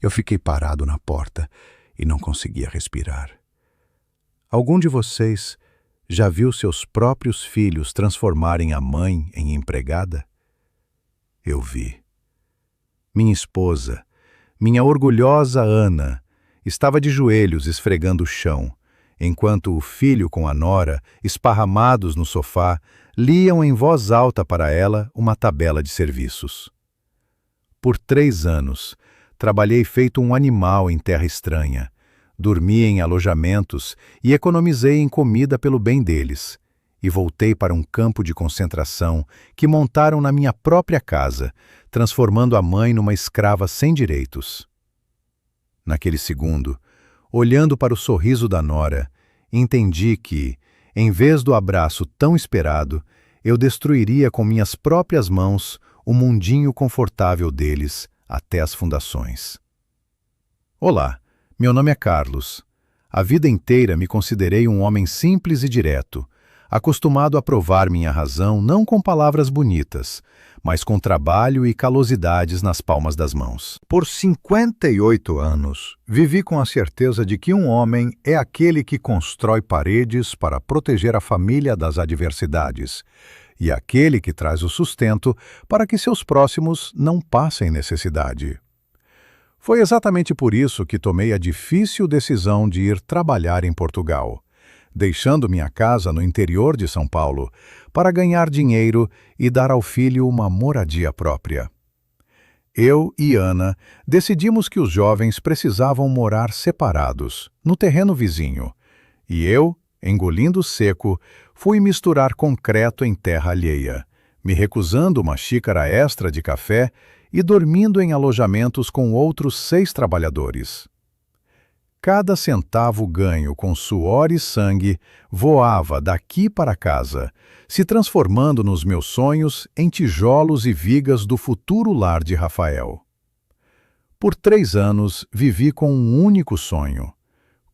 Eu fiquei parado na porta e não conseguia respirar. Algum de vocês já viu seus próprios filhos transformarem a mãe em empregada? Eu vi. Minha esposa, minha orgulhosa Ana, estava de joelhos esfregando o chão, enquanto o filho com a nora, esparramados no sofá, liam em voz alta para ela uma tabela de serviços. Por 3 anos, trabalhei feito um animal em terra estranha, dormi em alojamentos e economizei em comida pelo bem deles, e voltei para um campo de concentração que montaram na minha própria casa, transformando a mãe numa escrava sem direitos. Naquele segundo, olhando para o sorriso da nora, entendi que, em vez do abraço tão esperado, eu destruiria com minhas próprias mãos o mundinho confortável deles até as fundações. Olá, meu nome é Carlos. A vida inteira me considerei um homem simples e direto, acostumado a provar minha razão não com palavras bonitas, mas com trabalho e calosidades nas palmas das mãos. Por 58 anos, vivi com a certeza de que um homem é aquele que constrói paredes para proteger a família das adversidades, e aquele que traz o sustento para que seus próximos não passem necessidade. Foi exatamente por isso que tomei a difícil decisão de ir trabalhar em Portugal, deixando minha casa no interior de São Paulo para ganhar dinheiro e dar ao filho uma moradia própria. Eu e Ana decidimos que os jovens precisavam morar separados, no terreno vizinho, e eu, engolindo seco, fui misturar concreto em terra alheia, me recusando uma xícara extra de café e dormindo em alojamentos com outros 6 trabalhadores. Cada centavo ganho com suor e sangue voava daqui para casa, se transformando nos meus sonhos em tijolos e vigas do futuro lar de Rafael. Por 3 anos vivi com um único sonho.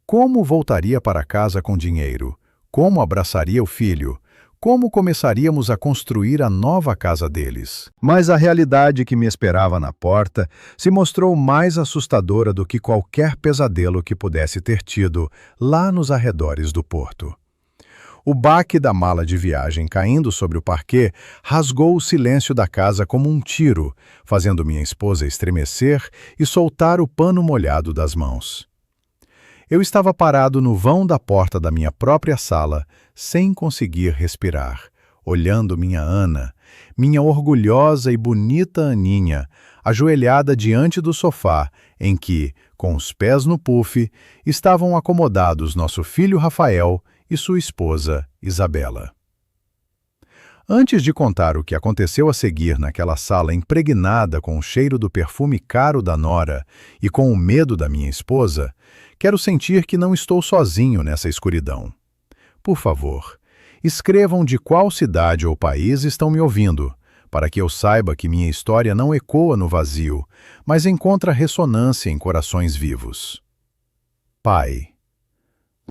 Como voltaria para casa com dinheiro? Como abraçaria o filho? Como começaríamos a construir a nova casa deles? Mas a realidade que me esperava na porta se mostrou mais assustadora do que qualquer pesadelo que pudesse ter tido lá nos arredores do porto. O baque da mala de viagem caindo sobre o parquet rasgou o silêncio da casa como um tiro, fazendo minha esposa estremecer e soltar o pano molhado das mãos. Eu estava parado no vão da porta da minha própria sala, sem conseguir respirar, olhando minha Ana, minha orgulhosa e bonita Aninha, ajoelhada diante do sofá, em que, com os pés no puff, estavam acomodados nosso filho Rafael e sua esposa Isabela. Antes de contar o que aconteceu a seguir naquela sala impregnada com o cheiro do perfume caro da nora e com o medo da minha esposa, quero sentir que não estou sozinho nessa escuridão. Por favor, escrevam de qual cidade ou país estão me ouvindo, para que eu saiba que minha história não ecoa no vazio, mas encontra ressonância em corações vivos. Pai.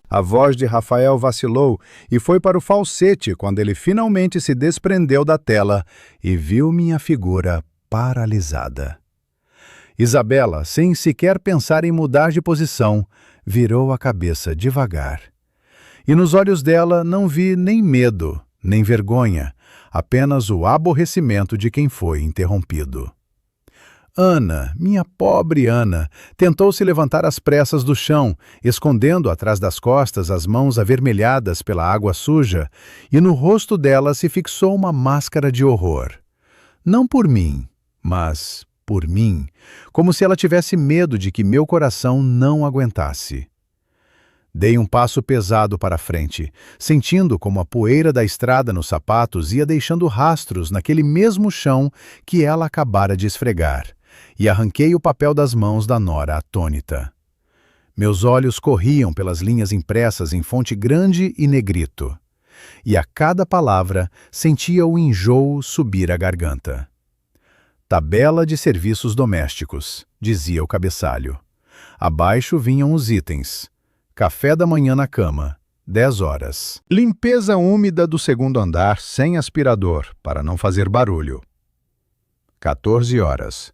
A voz de Rafael vacilou e foi para o falsete quando ele finalmente se desprendeu da tela e viu minha figura paralisada. Isabela, sem sequer pensar em mudar de posição, virou a cabeça devagar. E nos olhos dela não vi nem medo, nem vergonha, apenas o aborrecimento de quem foi interrompido. Ana, minha pobre Ana, tentou se levantar às pressas do chão, escondendo atrás das costas as mãos avermelhadas pela água suja, e no rosto dela se fixou uma máscara de horror. Não por mim, mas por mim, como se ela tivesse medo de que meu coração não aguentasse. Dei um passo pesado para a frente, sentindo como a poeira da estrada nos sapatos ia deixando rastros naquele mesmo chão que ela acabara de esfregar, e arranquei o papel das mãos da nora atônita. Meus olhos corriam pelas linhas impressas em fonte grande e negrito, e a cada palavra sentia o enjoo subir a garganta. Tabela de serviços domésticos, dizia o cabeçalho. Abaixo vinham os itens. Café da manhã na cama, 10 horas. Limpeza úmida do segundo andar sem aspirador, para não fazer barulho. 14 horas.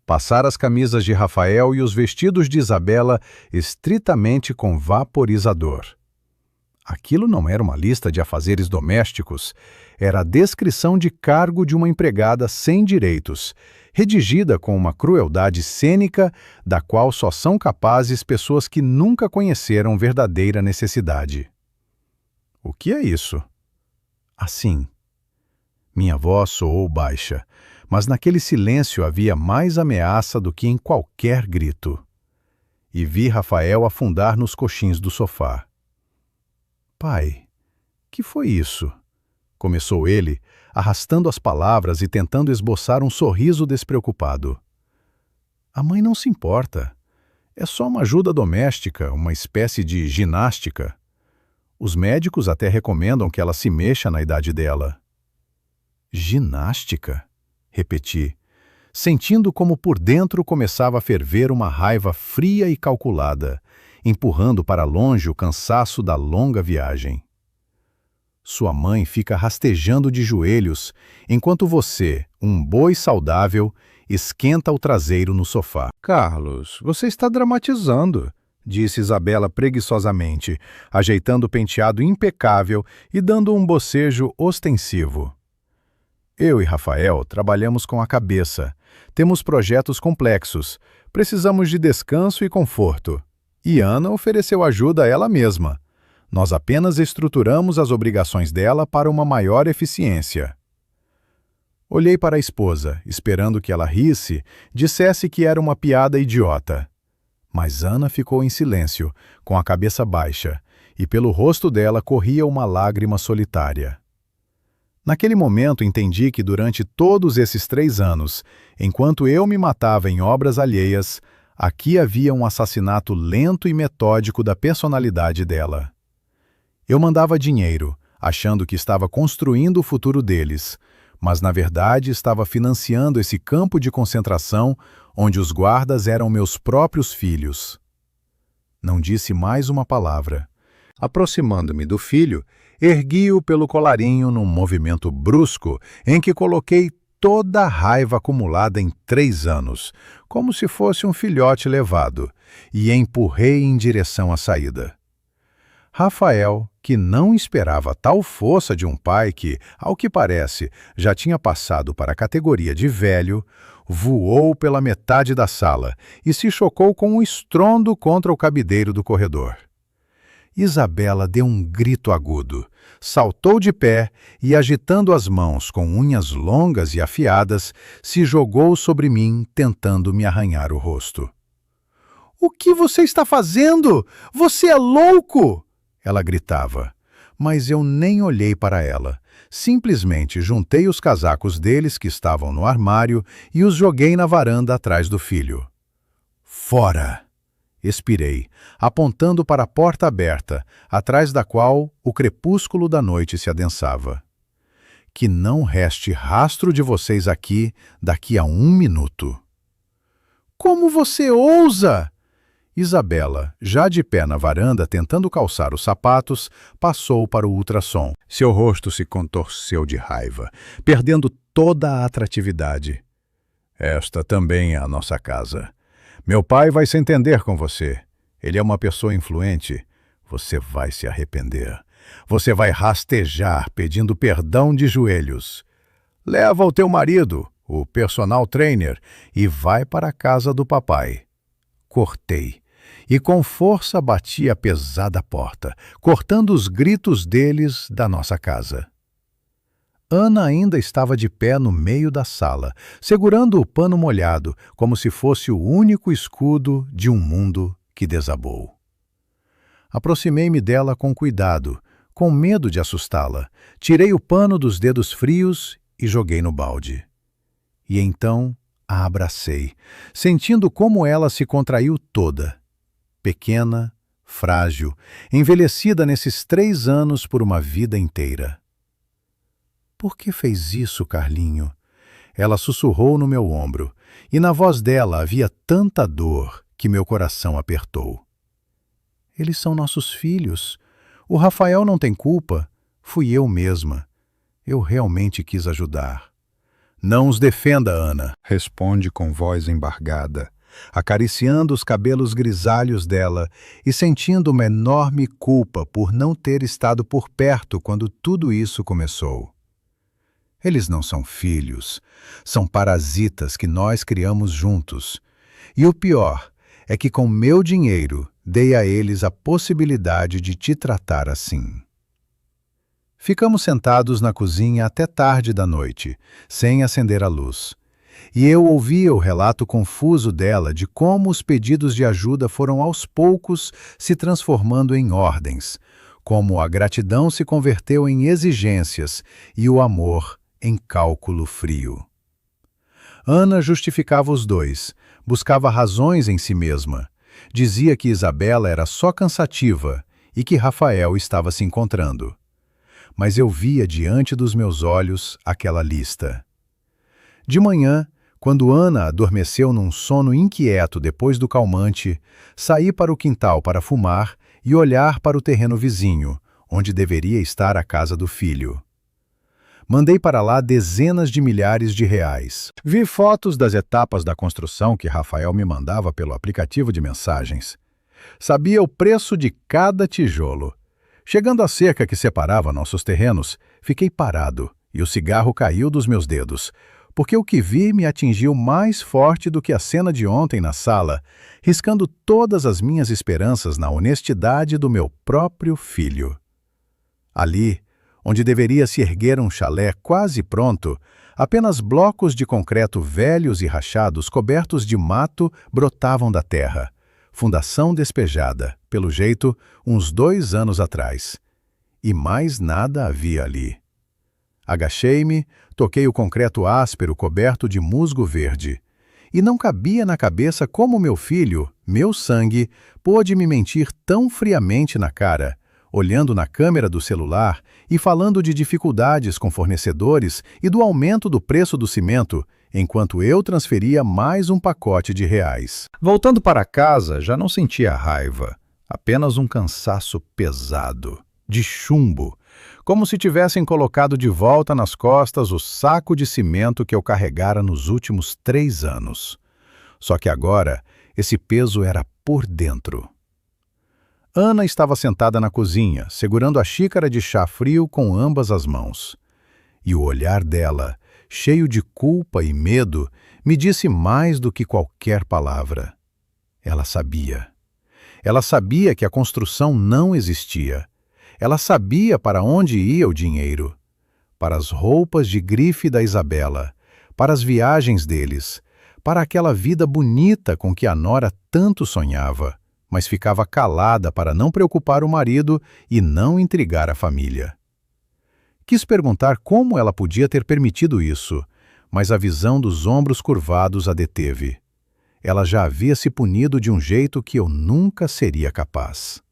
passar as camisas de Rafael e os vestidos de Isabela estritamente com vaporizador. Aquilo não era uma lista de afazeres domésticos, era a descrição de cargo de uma empregada sem direitos, redigida com uma crueldade cênica da qual só são capazes pessoas que nunca conheceram verdadeira necessidade. O que é isso? Assim. Minha voz soou baixa, mas naquele silêncio havia mais ameaça do que em qualquer grito. E vi Rafael afundar nos coxins do sofá. Pai, que foi isso? Começou ele, arrastando as palavras e tentando esboçar um sorriso despreocupado. A mãe não se importa. É só uma ajuda doméstica, uma espécie de ginástica. Os médicos até recomendam que ela se mexa na idade dela. Ginástica? Repeti, sentindo como por dentro começava a ferver uma raiva fria e calculada, empurrando para longe o cansaço da longa viagem. Sua mãe fica rastejando de joelhos, enquanto você, um boi saudável, esquenta o traseiro no sofá. Carlos, você está dramatizando, disse Isabela preguiçosamente, ajeitando o penteado impecável e dando um bocejo ostensivo. Eu e Rafael trabalhamos com a cabeça. Temos projetos complexos. Precisamos de descanso e conforto. E Ana ofereceu ajuda a ela mesma. Nós apenas estruturamos as obrigações dela para uma maior eficiência. Olhei para a esposa, esperando que ela risse, dissesse que era uma piada idiota. Mas Ana ficou em silêncio, com a cabeça baixa, e pelo rosto dela corria uma lágrima solitária. Naquele momento entendi que durante todos esses 3 anos, enquanto eu me matava em obras alheias, aqui havia um assassinato lento e metódico da personalidade dela. Eu mandava dinheiro, achando que estava construindo o futuro deles, mas na verdade estava financiando esse campo de concentração onde os guardas eram meus próprios filhos. Não disse mais uma palavra. Aproximando-me do filho, ergui-o pelo colarinho num movimento brusco em que coloquei toda a raiva acumulada em 3 anos, como se fosse um filhote levado, e empurrei em direção à saída. Rafael, que não esperava tal força de um pai que, ao que parece, já tinha passado para a categoria de velho, voou pela metade da sala e se chocou com um estrondo contra o cabideiro do corredor. Isabela deu um grito agudo, saltou de pé e, agitando as mãos com unhas longas e afiadas, se jogou sobre mim, tentando me arranhar o rosto. — O que você está fazendo? Você é louco! Ela gritava, mas eu nem olhei para ela. Simplesmente juntei os casacos deles que estavam no armário e os joguei na varanda atrás do filho. — Fora! Expirei, apontando para a porta aberta, atrás da qual o crepúsculo da noite se adensava. Que não reste rastro de vocês aqui daqui a 1 minuto. — Como você ousa? Isabela, já de pé na varanda tentando calçar os sapatos, passou para o ultrassom. Seu rosto se contorceu de raiva, perdendo toda a atratividade. — Esta também é a nossa casa. Meu pai vai se entender com você. Ele é uma pessoa influente. Você vai se arrepender. Você vai rastejar pedindo perdão de joelhos. Leva o teu marido, o personal trainer, e vai para a casa do papai. Cortei, e com força bati a pesada porta, cortando os gritos deles da nossa casa. Ana ainda estava de pé no meio da sala, segurando o pano molhado, como se fosse o único escudo de um mundo que desabou. Aproximei-me dela com cuidado, com medo de assustá-la. Tirei o pano dos dedos frios e joguei no balde. E então a abracei, sentindo como ela se contraiu toda. Pequena, frágil, envelhecida nesses 3 anos por uma vida inteira. — Por que fez isso, Carlinho? Ela sussurrou no meu ombro, e na voz dela havia tanta dor que meu coração apertou. — Eles são nossos filhos. O Rafael não tem culpa. Fui eu mesma. Eu realmente quis ajudar. Não os defenda, Ana, responde com voz embargada, acariciando os cabelos grisalhos dela e sentindo uma enorme culpa por não ter estado por perto quando tudo isso começou. Eles não são filhos, são parasitas que nós criamos juntos. E o pior é que com meu dinheiro dei a eles a possibilidade de te tratar assim. Ficamos sentados na cozinha até tarde da noite, sem acender a luz. E eu ouvia o relato confuso dela de como os pedidos de ajuda foram aos poucos se transformando em ordens, como a gratidão se converteu em exigências e o amor em cálculo frio. Ana justificava os dois, buscava razões em si mesma. Dizia que Isabela era só cansativa e que Rafael estava se encontrando. Mas eu via diante dos meus olhos aquela lista. De manhã, quando Ana adormeceu num sono inquieto depois do calmante, saí para o quintal para fumar e olhar para o terreno vizinho, onde deveria estar a casa do filho. Mandei para lá dezenas de milhares de reais. Vi fotos das etapas da construção que Rafael me mandava pelo aplicativo de mensagens. Sabia o preço de cada tijolo. Chegando à cerca que separava nossos terrenos, fiquei parado e o cigarro caiu dos meus dedos, porque o que vi me atingiu mais forte do que a cena de ontem na sala, riscando todas as minhas esperanças na honestidade do meu próprio filho. Ali, onde deveria se erguer um chalé quase pronto, apenas blocos de concreto velhos e rachados cobertos de mato brotavam da terra. Fundação despejada, pelo jeito, uns 2 anos atrás. E mais nada havia ali. Agachei-me, toquei o concreto áspero coberto de musgo verde. E não cabia na cabeça como meu filho, meu sangue, pôde me mentir tão friamente na cara, olhando na câmera do celular e falando de dificuldades com fornecedores e do aumento do preço do cimento, enquanto eu transferia mais um pacote de reais. Voltando para casa, já não sentia raiva, apenas um cansaço pesado, de chumbo, como se tivessem colocado de volta nas costas o saco de cimento que eu carregara nos últimos 3 anos. Só que agora, esse peso era por dentro. Ana estava sentada na cozinha, segurando a xícara de chá frio com ambas as mãos. E o olhar dela, cheio de culpa e medo, me disse mais do que qualquer palavra. Ela sabia. Ela sabia que a construção não existia. Ela sabia para onde ia o dinheiro. Para as roupas de grife da Isabela, para as viagens deles, para aquela vida bonita com que a nora tanto sonhava, mas ficava calada para não preocupar o marido e não intrigar a família. Quis perguntar como ela podia ter permitido isso, mas a visão dos ombros curvados a deteve. Ela já havia se punido de um jeito que eu nunca seria capaz.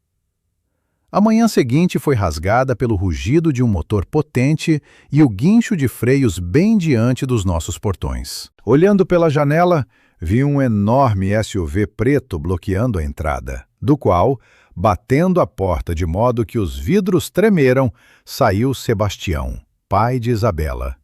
A manhã seguinte foi rasgada pelo rugido de um motor potente e o guincho de freios bem diante dos nossos portões. Olhando pela janela, vi um enorme SUV preto bloqueando a entrada, do qual, batendo a porta de modo que os vidros tremeram, saiu Sebastião, pai de Isabela.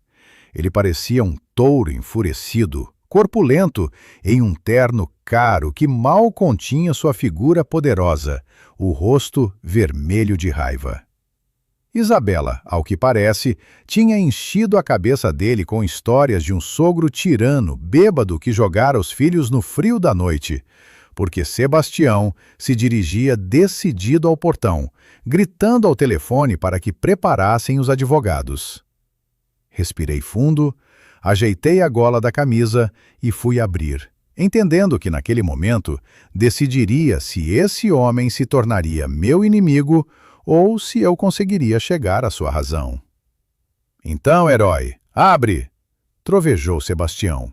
Ele parecia um touro enfurecido, corpulento, em um terno caro que mal continha sua figura poderosa, o rosto vermelho de raiva. Isabela, ao que parece, tinha enchido a cabeça dele com histórias de um sogro tirano, bêbado que jogara os filhos no frio da noite, porque Sebastião se dirigia decidido ao portão, gritando ao telefone para que preparassem os advogados. Respirei fundo, ajeitei a gola da camisa e fui abrir, entendendo que naquele momento decidiria se esse homem se tornaria meu inimigo ou se eu conseguiria chegar à sua razão. "Então, herói, abre!" trovejou Sebastião.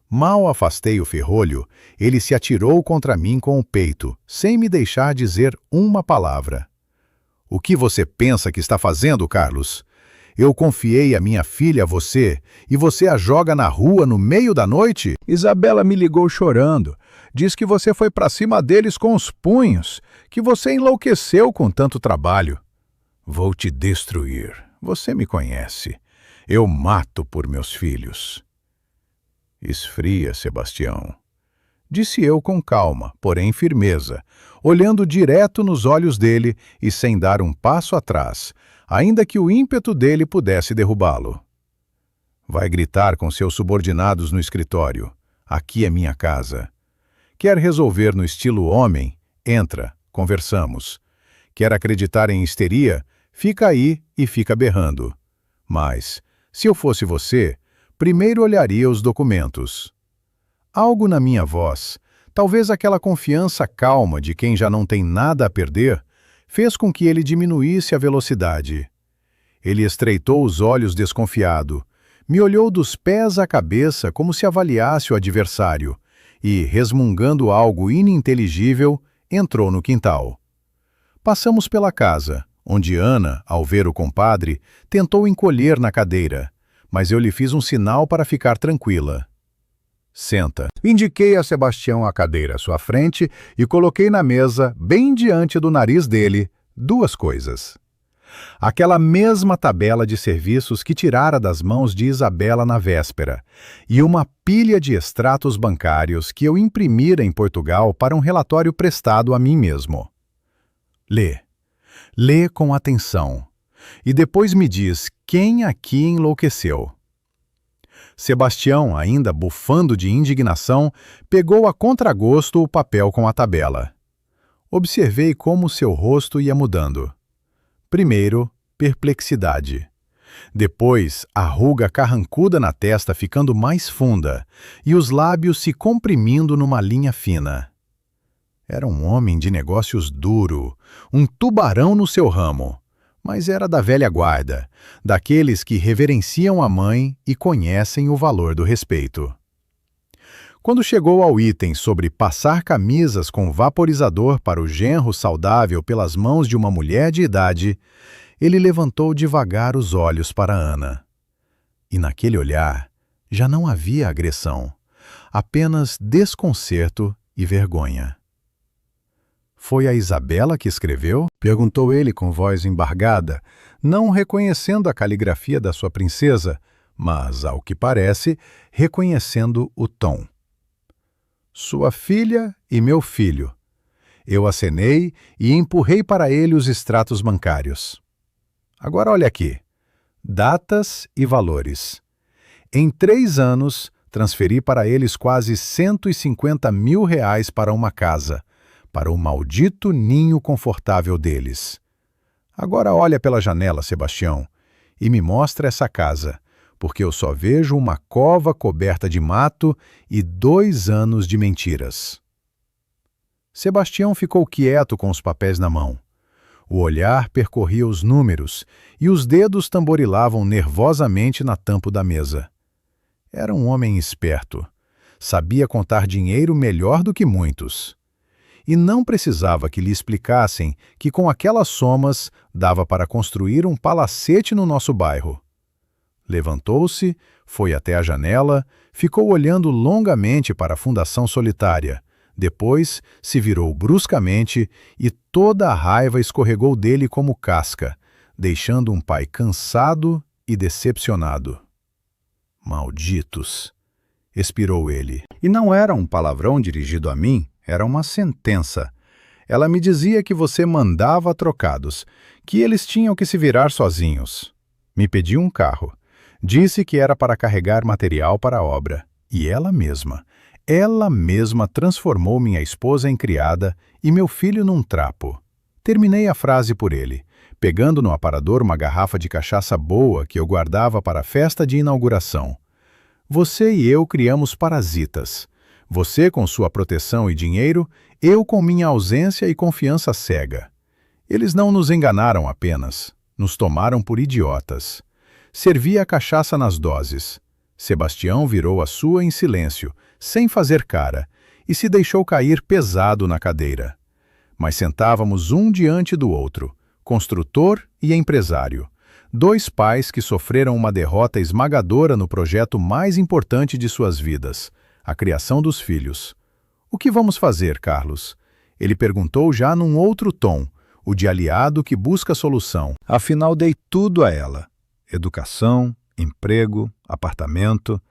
Mal afastei o ferrolho, ele se atirou contra mim com o peito, sem me deixar dizer uma palavra. "O que você pensa que está fazendo, Carlos? Eu confiei a minha filha a você e você a joga na rua no meio da noite?" "Isabela me ligou chorando. Diz que você foi para cima deles com os punhos, que você enlouqueceu com tanto trabalho." "Vou te destruir. Você me conhece. Eu mato por meus filhos. Esfria, Sebastião, disse eu com calma, porém firmeza, olhando direto nos olhos dele e sem dar um passo atrás, ainda que o ímpeto dele pudesse derrubá-lo. Vai gritar com seus subordinados no escritório. Aqui é minha casa. Quer resolver no estilo homem? Entra, conversamos. Quer acreditar em histeria? Fica aí e fica berrando. Mas, se eu fosse você, primeiro olharia os documentos. Algo na minha voz, talvez aquela confiança calma de quem já não tem nada a perder, fez com que ele diminuísse a velocidade. Ele estreitou os olhos desconfiado, me olhou dos pés à cabeça como se avaliasse o adversário e, resmungando algo ininteligível, entrou no quintal. Passamos pela casa, onde Ana, ao ver o compadre, tentou encolher na cadeira, mas eu lhe fiz um sinal para ficar tranquila. Senta. Indiquei a Sebastião a cadeira à sua frente e coloquei na mesa, bem diante do nariz dele, duas coisas. Aquela mesma tabela de serviços que tirara das mãos de Isabela na véspera, e uma pilha de extratos bancários que eu imprimira em Portugal para um relatório prestado a mim mesmo. Lê. Lê com atenção. E depois me diz quem aqui enlouqueceu. Sebastião, ainda bufando de indignação, pegou a contragosto o papel com a tabela. Observei como seu rosto ia mudando. Primeiro, perplexidade. Depois, a ruga carrancuda na testa ficando mais funda e os lábios se comprimindo numa linha fina. Era um homem de negócios duro, um tubarão no seu ramo, mas era da velha guarda, daqueles que reverenciam a mãe e conhecem o valor do respeito. Quando chegou ao item sobre passar camisas com vaporizador para o genro saudável pelas mãos de uma mulher de idade, ele levantou devagar os olhos para Ana. E naquele olhar já não havia agressão, apenas desconcerto e vergonha. Foi a Isabela que escreveu? Perguntou ele com voz embargada, não reconhecendo a caligrafia da sua princesa, mas, ao que parece, reconhecendo o tom. Sua filha e meu filho. Eu acenei e empurrei para ele os extratos bancários. Agora olha aqui. Datas e valores. Em 3 anos, transferi para eles quase R$150 mil para uma casa, para o maldito ninho confortável deles. Agora olha pela janela, Sebastião, e me mostra essa casa, porque eu só vejo uma cova coberta de mato e 2 anos de mentiras. Sebastião ficou quieto com os papéis na mão. O olhar percorria os números e os dedos tamborilavam nervosamente na tampa da mesa. Era um homem esperto. Sabia contar dinheiro melhor do que muitos. E não precisava que lhe explicassem que com aquelas somas dava para construir um palacete no nosso bairro. Levantou-se, foi até a janela, ficou olhando longamente para a fundação solitária. Depois se virou bruscamente e toda a raiva escorregou dele como casca, deixando um pai cansado e decepcionado. Malditos! Expirou ele. E não era um palavrão dirigido a mim, era uma sentença. Ela me dizia que você mandava trocados, que eles tinham que se virar sozinhos. Me pediu um carro. Disse que era para carregar material para a obra. E ela mesma transformou minha esposa em criada e meu filho num trapo. Terminei a frase por ele, pegando no aparador uma garrafa de cachaça boa que eu guardava para a festa de inauguração. Você e eu criamos parasitas. Você com sua proteção e dinheiro, eu com minha ausência e confiança cega. Eles não nos enganaram apenas, nos tomaram por idiotas. Servia a cachaça nas doses. Sebastião virou a sua em silêncio, sem fazer cara, e se deixou cair pesado na cadeira. Mas sentávamos um diante do outro, construtor e empresário. 2 pais que sofreram uma derrota esmagadora no projeto mais importante de suas vidas, a criação dos filhos. O que vamos fazer, Carlos? Ele perguntou já num outro tom, o de aliado que busca solução. Afinal, dei tudo a ela. Educação, emprego, apartamento.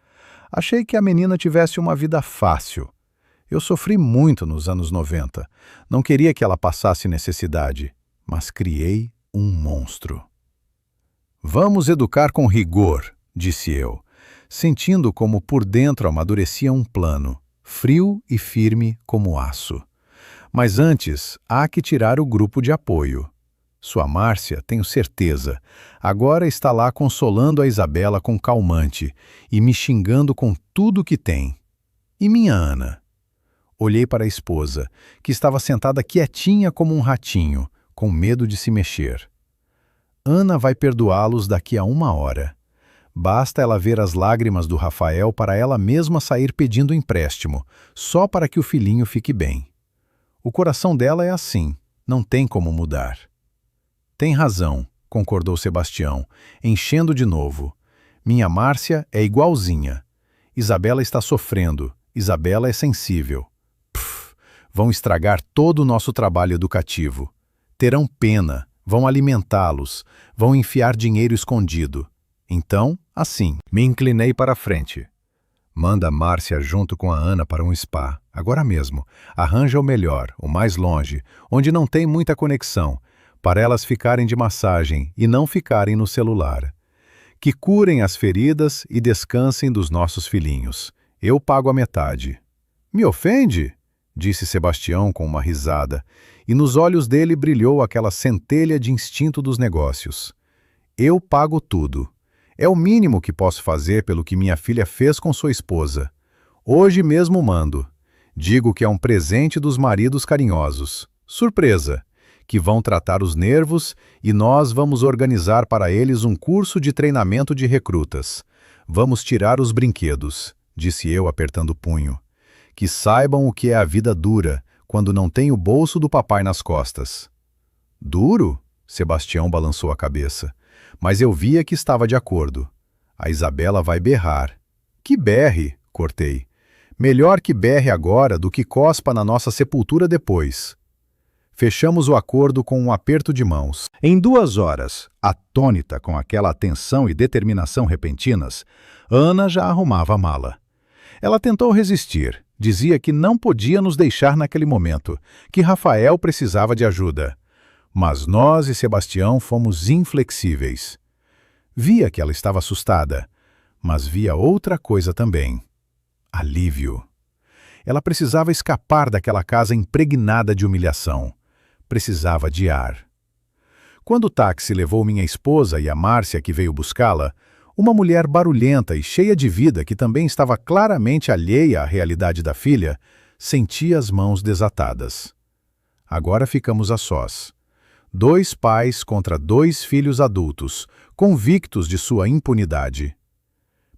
Achei que a menina tivesse uma vida fácil. Eu sofri muito nos anos 90. Não queria que ela passasse necessidade, mas criei um monstro. Vamos educar com rigor, disse eu, sentindo como por dentro amadurecia um plano, frio e firme como aço. Mas antes, há que tirar o grupo de apoio. Sua Márcia, tenho certeza, agora está lá consolando a Isabela com calmante e me xingando com tudo que tem. E minha Ana? Olhei para a esposa, que estava sentada quietinha como um ratinho, com medo de se mexer. Ana vai perdoá-los daqui a 1 hora. Basta ela ver as lágrimas do Rafael para ela mesma sair pedindo empréstimo, só para que o filhinho fique bem. O coração dela é assim, não tem como mudar. Tem razão, concordou Sebastião, enchendo de novo. Minha Márcia é igualzinha. Isabela está sofrendo, Isabela é sensível. Vão estragar todo o nosso trabalho educativo. Terão pena, vão alimentá-los, vão enfiar dinheiro escondido. Então, assim, me inclinei para a frente. Manda a Márcia junto com a Ana para um spa, agora mesmo. Arranja o melhor, o mais longe, onde não tem muita conexão, para elas ficarem de massagem e não ficarem no celular. Que curem as feridas e descansem dos nossos filhinhos. Eu pago a metade. Me ofende? Disse Sebastião com uma risada, e nos olhos dele brilhou aquela centelha de instinto dos negócios. Eu pago tudo. É o mínimo que posso fazer pelo que minha filha fez com sua esposa. Hoje mesmo mando. Digo que é um presente dos maridos carinhosos. Surpresa! Que vão tratar os nervos e nós vamos organizar para eles um curso de treinamento de recrutas. Vamos tirar os brinquedos, disse eu apertando o punho. Que saibam o que é a vida dura, quando não tem o bolso do papai nas costas. Duro? Sebastião balançou a cabeça. Mas eu via que estava de acordo. A Isabela vai berrar. Que berre, cortei. Melhor que berre agora do que cospa na nossa sepultura depois. Fechamos o acordo com um aperto de mãos. Em 2 horas, atônita com aquela atenção e determinação repentinas, Ana já arrumava a mala. Ela tentou resistir, dizia que não podia nos deixar naquele momento, que Rafael precisava de ajuda. Mas nós e Sebastião fomos inflexíveis. Via que ela estava assustada, mas via outra coisa também. Alívio. Ela precisava escapar daquela casa impregnada de humilhação. Precisava de ar. Quando o táxi levou minha esposa e a Márcia que veio buscá-la, uma mulher barulhenta e cheia de vida que também estava claramente alheia à realidade da filha, sentia as mãos desatadas. Agora ficamos a sós. 2 pais contra 2 filhos adultos, convictos de sua impunidade.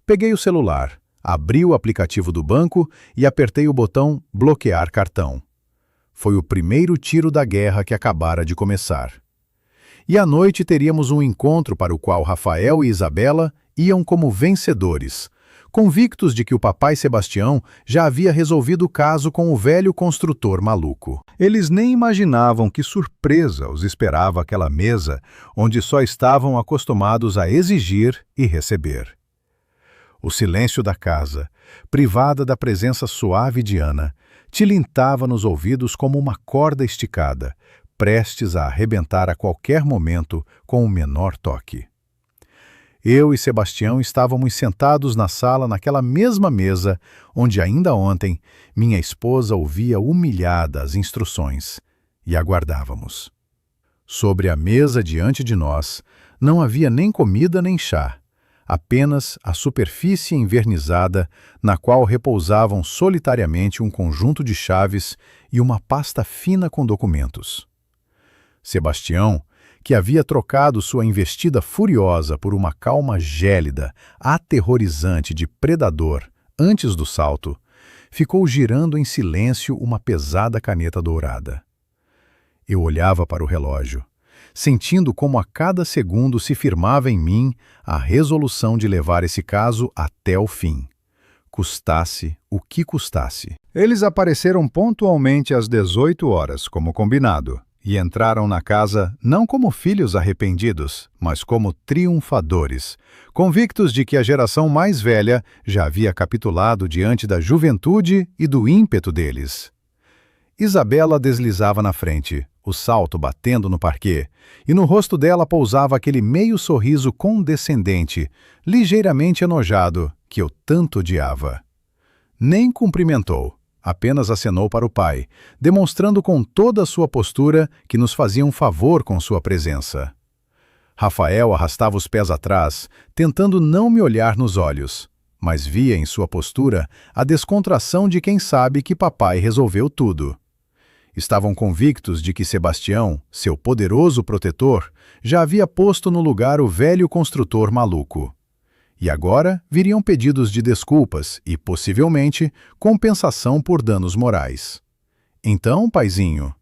Peguei o celular, abri o aplicativo do banco e apertei o botão bloquear cartão. Foi o primeiro tiro da guerra que acabara de começar. E à noite teríamos um encontro para o qual Rafael e Isabela iam como vencedores, convictos de que o papai Sebastião já havia resolvido o caso com o velho construtor maluco. Eles nem imaginavam que surpresa os esperava aquela mesa onde só estavam acostumados a exigir e receber. O silêncio da casa, privada da presença suave de Ana, tilintava nos ouvidos como uma corda esticada, prestes a arrebentar a qualquer momento com o menor toque. Eu e Sebastião estávamos sentados na sala naquela mesma mesa onde ainda ontem minha esposa ouvia humilhada as instruções e aguardávamos. Sobre a mesa diante de nós não havia nem comida nem chá, apenas a superfície envernizada na qual repousavam solitariamente um conjunto de chaves e uma pasta fina com documentos. Sebastião, que havia trocado sua investida furiosa por uma calma gélida, aterrorizante de predador antes do salto, ficou girando em silêncio uma pesada caneta dourada. Eu olhava para o relógio, sentindo como a cada segundo se firmava em mim a resolução de levar esse caso até o fim, custasse o que custasse. Eles apareceram pontualmente às 18 horas, como combinado, e entraram na casa não como filhos arrependidos, mas como triunfadores, convictos de que a geração mais velha já havia capitulado diante da juventude e do ímpeto deles. Isabela deslizava na frente, o salto batendo no parquet, e no rosto dela pousava aquele meio sorriso condescendente, ligeiramente enojado, que eu tanto odiava. Nem cumprimentou, apenas acenou para o pai, demonstrando com toda a sua postura que nos fazia um favor com sua presença. Rafael arrastava os pés atrás, tentando não me olhar nos olhos, mas via em sua postura a descontração de quem sabe que papai resolveu tudo. Estavam convictos de que Sebastião, seu poderoso protetor, já havia posto no lugar o velho construtor maluco. E agora viriam pedidos de desculpas e, possivelmente, compensação por danos morais. Então, paizinho,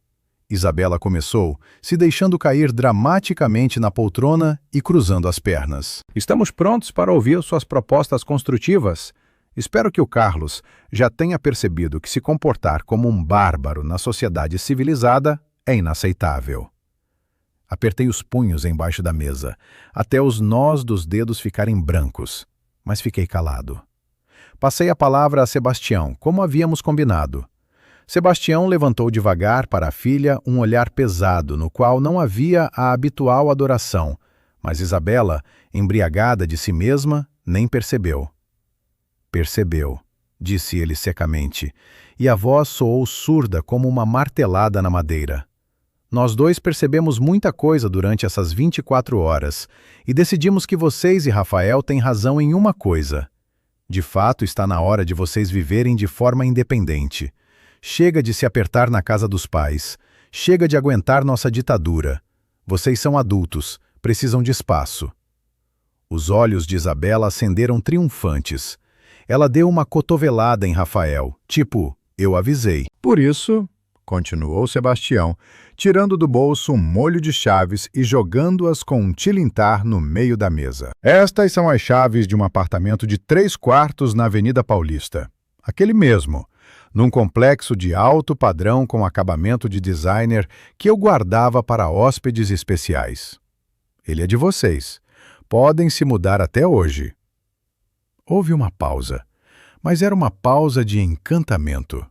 Isabela começou, se deixando cair dramaticamente na poltrona e cruzando as pernas. Estamos prontos para ouvir suas propostas construtivas. Espero que o Carlos já tenha percebido que se comportar como um bárbaro na sociedade civilizada é inaceitável. Apertei os punhos embaixo da mesa, até os nós dos dedos ficarem brancos, mas fiquei calado. Passei a palavra a Sebastião, como havíamos combinado. Sebastião levantou devagar para a filha um olhar pesado, no qual não havia a habitual adoração, mas Isabela, embriagada de si mesma, nem percebeu. Percebeu, disse ele secamente, e a voz soou surda como uma martelada na madeira. Nós dois percebemos muita coisa durante essas 24 horas e decidimos que vocês e Rafael têm razão em uma coisa. De fato, está na hora de vocês viverem de forma independente. Chega de se apertar na casa dos pais. Chega de aguentar nossa ditadura. Vocês são adultos, precisam de espaço. Os olhos de Isabela acenderam triunfantes. Ela deu uma cotovelada em Rafael, tipo, eu avisei. Por isso, continuou Sebastião, tirando do bolso um molho de chaves e jogando-as com um tilintar no meio da mesa. Estas são as chaves de um apartamento de 3 quartos na Avenida Paulista. Aquele mesmo, num complexo de alto padrão com acabamento de designer que eu guardava para hóspedes especiais. Ele é de vocês. Podem se mudar até hoje. Houve uma pausa, mas era uma pausa de encantamento.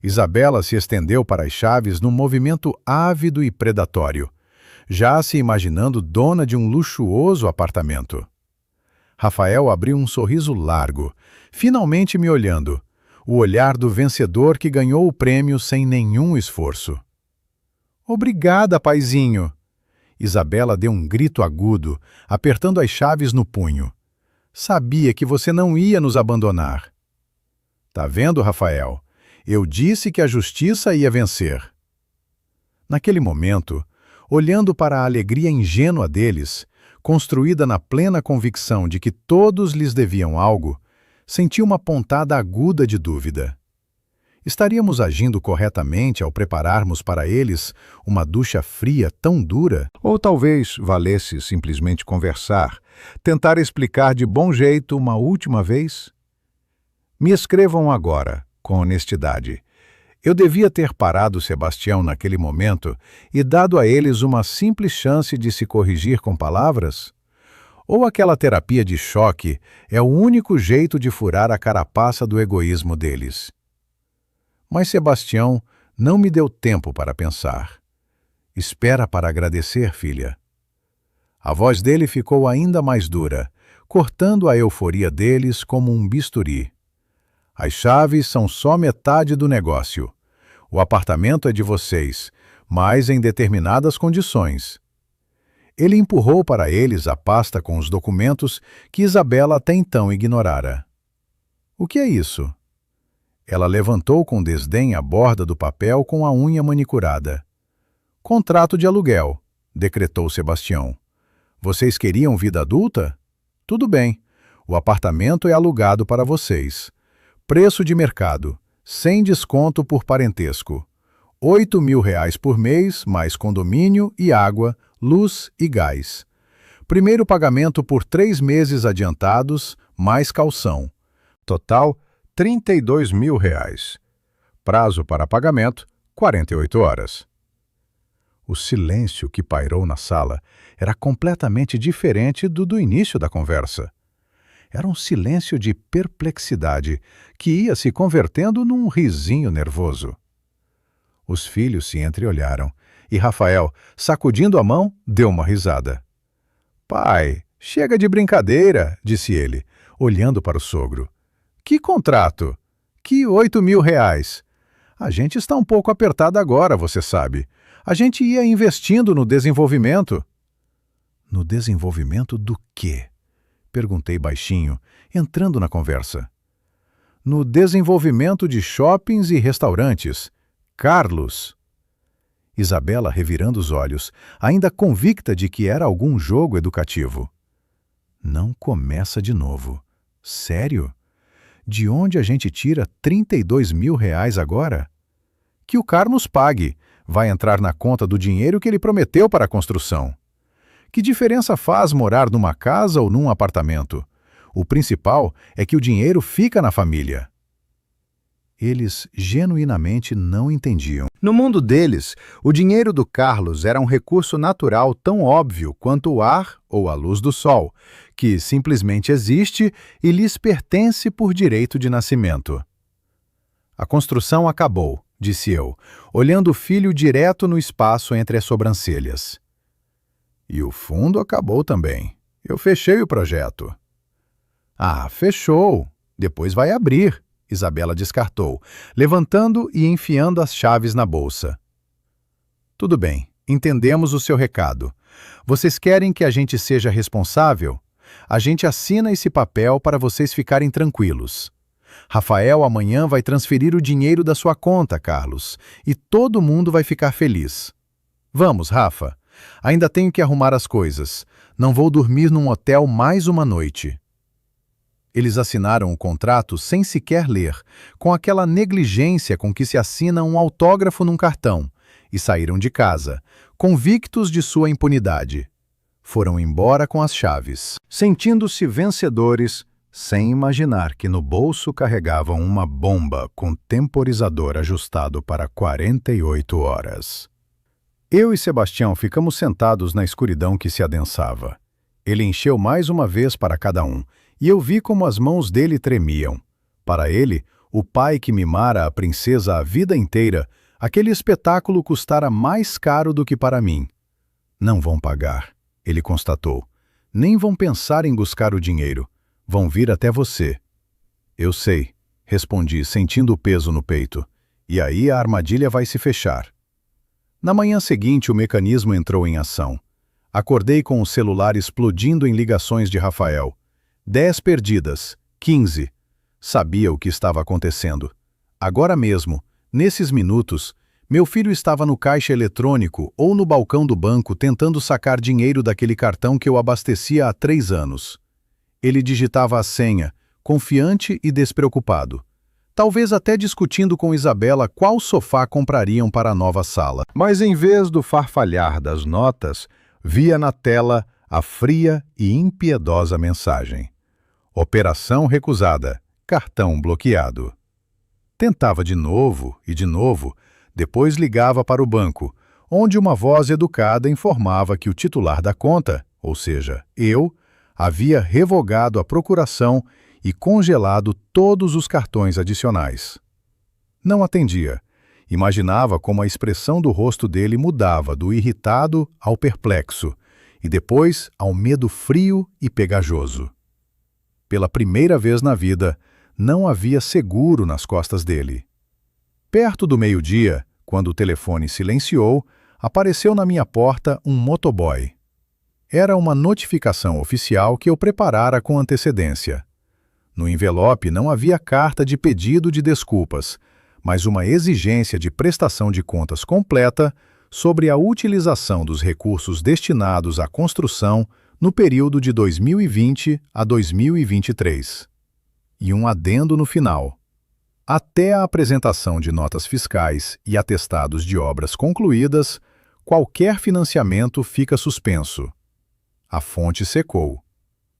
Isabela se estendeu para as chaves num movimento ávido e predatório, já se imaginando dona de um luxuoso apartamento. Rafael abriu um sorriso largo, finalmente me olhando, o olhar do vencedor que ganhou o prêmio sem nenhum esforço. Obrigada, paizinho! Isabela deu um grito agudo, apertando as chaves no punho. Sabia que você não ia nos abandonar. Tá vendo, Rafael? Eu disse que a justiça ia vencer. Naquele momento, olhando para a alegria ingênua deles, construída na plena convicção de que todos lhes deviam algo, senti uma pontada aguda de dúvida. Estaríamos agindo corretamente ao prepararmos para eles uma ducha fria tão dura? Ou talvez valesse simplesmente conversar, tentar explicar de bom jeito uma última vez? Me escrevam agora, com honestidade. Eu devia ter parado Sebastião naquele momento e dado a eles uma simples chance de se corrigir com palavras? Ou aquela terapia de choque é o único jeito de furar a carapaça do egoísmo deles? Mas Sebastião não me deu tempo para pensar. Espera para agradecer, filha. A voz dele ficou ainda mais dura, cortando a euforia deles como um bisturi. As chaves são só metade do negócio. O apartamento é de vocês, mas em determinadas condições. Ele empurrou para eles a pasta com os documentos que Isabela até então ignorara. O que é isso? Ela levantou com desdém a borda do papel com a unha manicurada. Contrato de aluguel, decretou Sebastião. Vocês queriam vida adulta? Tudo bem. O apartamento é alugado para vocês. Preço de mercado, sem desconto por parentesco. R$ 8.000 por mês, mais condomínio e água, luz e gás. Primeiro pagamento por 3 meses adiantados, mais caução. Total, R$ 32.000. Prazo para pagamento, 48 horas. O silêncio que pairou na sala era completamente diferente do início da conversa. Era um silêncio de perplexidade que ia se convertendo num risinho nervoso. Os filhos se entreolharam e Rafael, sacudindo a mão, deu uma risada. "Pai, chega de brincadeira", disse ele, olhando para o sogro. "Que contrato? Que R$ 8.000? A gente está um pouco apertado agora, você sabe. A gente ia investindo no desenvolvimento." "No desenvolvimento do quê?" perguntei baixinho, entrando na conversa. "No desenvolvimento de shoppings e restaurantes. Carlos." Isabela revirando os olhos, ainda convicta de que era algum jogo educativo. "Não começa de novo. Sério? De onde a gente tira R$ 32.000 agora?" "Que o Carlos pague. Vai entrar na conta do dinheiro que ele prometeu para a construção. Que diferença faz morar numa casa ou num apartamento? O principal é que o dinheiro fica na família." Eles genuinamente não entendiam. No mundo deles, o dinheiro do Carlos era um recurso natural tão óbvio quanto o ar ou a luz do sol, que simplesmente existe e lhes pertence por direito de nascimento. "A construção acabou", disse eu, olhando o filho direto no espaço entre as sobrancelhas. "E o fundo acabou também. Eu fechei o projeto." "Ah, fechou. Depois vai abrir", Isabela descartou, levantando e enfiando as chaves na bolsa. "Tudo bem, entendemos o seu recado. Vocês querem que a gente seja responsável? A gente assina esse papel para vocês ficarem tranquilos. Rafael amanhã vai transferir o dinheiro da sua conta, Carlos, e todo mundo vai ficar feliz. Vamos, Rafa. Ainda tenho que arrumar as coisas. Não vou dormir num hotel mais uma noite." Eles assinaram o contrato sem sequer ler, com aquela negligência com que se assina um autógrafo num cartão, e saíram de casa, convictos de sua impunidade. Foram embora com as chaves, sentindo-se vencedores, sem imaginar que no bolso carregavam uma bomba com temporizador ajustado para 48 horas. Eu e Sebastião ficamos sentados na escuridão que se adensava. Ele encheu mais uma vez para cada um, e eu vi como as mãos dele tremiam. Para ele, o pai que mimara a princesa a vida inteira, aquele espetáculo custara mais caro do que para mim. "Não vão pagar", ele constatou. "Nem vão pensar em buscar o dinheiro. Vão vir até você." "Eu sei", respondi, sentindo o peso no peito. "E aí a armadilha vai se fechar." Na manhã seguinte, o mecanismo entrou em ação. Acordei com o celular explodindo em ligações de Rafael. 10 perdidas, 15. Sabia o que estava acontecendo. Agora mesmo, nesses minutos, meu filho estava no caixa eletrônico ou no balcão do banco tentando sacar dinheiro daquele cartão que eu abastecia há 3 anos. Ele digitava a senha, confiante e despreocupado. Talvez até discutindo com Isabela qual sofá comprariam para a nova sala. Mas em vez do farfalhar das notas, via na tela a fria e impiedosa mensagem: "Operação recusada. Cartão bloqueado." Tentava de novo e de novo, depois ligava para o banco, onde uma voz educada informava que o titular da conta, ou seja, eu, havia revogado a procuração e congelado todos os cartões adicionais. Não atendia. Imaginava como a expressão do rosto dele mudava do irritado ao perplexo, e depois ao medo frio e pegajoso. Pela primeira vez na vida, não havia seguro nas costas dele. Perto do meio-dia, quando o telefone silenciou, apareceu na minha porta um motoboy. Era uma notificação oficial que eu preparara com antecedência. No envelope não havia carta de pedido de desculpas, mas uma exigência de prestação de contas completa sobre a utilização dos recursos destinados à construção no período de 2020 a 2023. E um adendo no final: até a apresentação de notas fiscais e atestados de obras concluídas, qualquer financiamento fica suspenso. A fonte secou.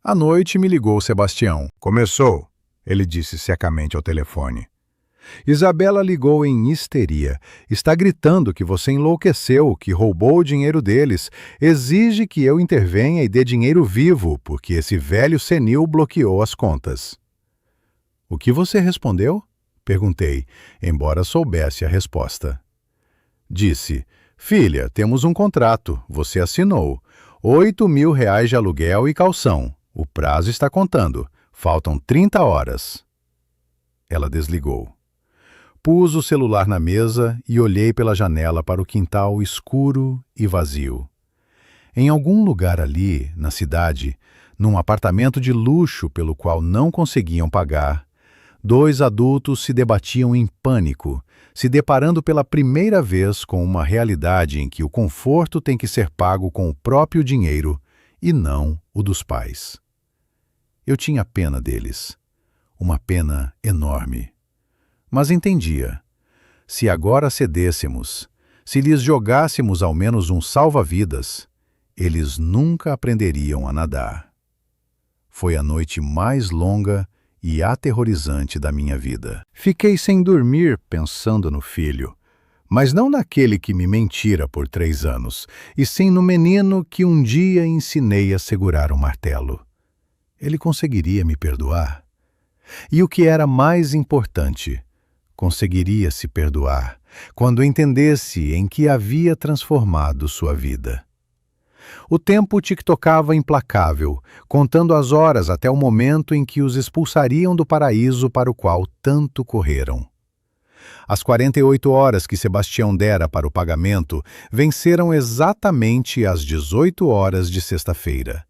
À noite me ligou Sebastião. "Começou", ele disse secamente ao telefone. Isabela ligou em histeria. Está gritando que você enlouqueceu, que roubou o dinheiro deles. Exige que eu intervenha e dê dinheiro vivo, porque esse velho senil bloqueou as contas. O que você respondeu? Perguntei, embora soubesse a resposta. Disse, filha, temos um contrato, você assinou. 8.000 reais de aluguel e calção. O prazo está contando. Faltam 30 horas. Ela desligou. Pus o celular na mesa e olhei pela janela para o quintal escuro e vazio. Em algum lugar ali, na cidade, num apartamento de luxo pelo qual não conseguiam pagar, 2 adultos se debatiam em pânico, se deparando pela primeira vez com uma realidade em que o conforto tem que ser pago com o próprio dinheiro e não o dos pais. Eu tinha pena deles, uma pena enorme. Mas entendia. Se agora cedêssemos, se lhes jogássemos ao menos um salva-vidas, eles nunca aprenderiam a nadar. Foi a noite mais longa e aterrorizante da minha vida. Fiquei sem dormir pensando no filho, mas não naquele que me mentira por 3 anos, e sim no menino que um dia ensinei a segurar um martelo. Ele conseguiria me perdoar? E o que era mais importante, conseguiria se perdoar quando entendesse em que havia transformado sua vida. O tempo tiktocava implacável, contando as horas até o momento em que os expulsariam do paraíso para o qual tanto correram. As 48 horas que Sebastião dera para o pagamento venceram exatamente às 18 horas de sexta-feira.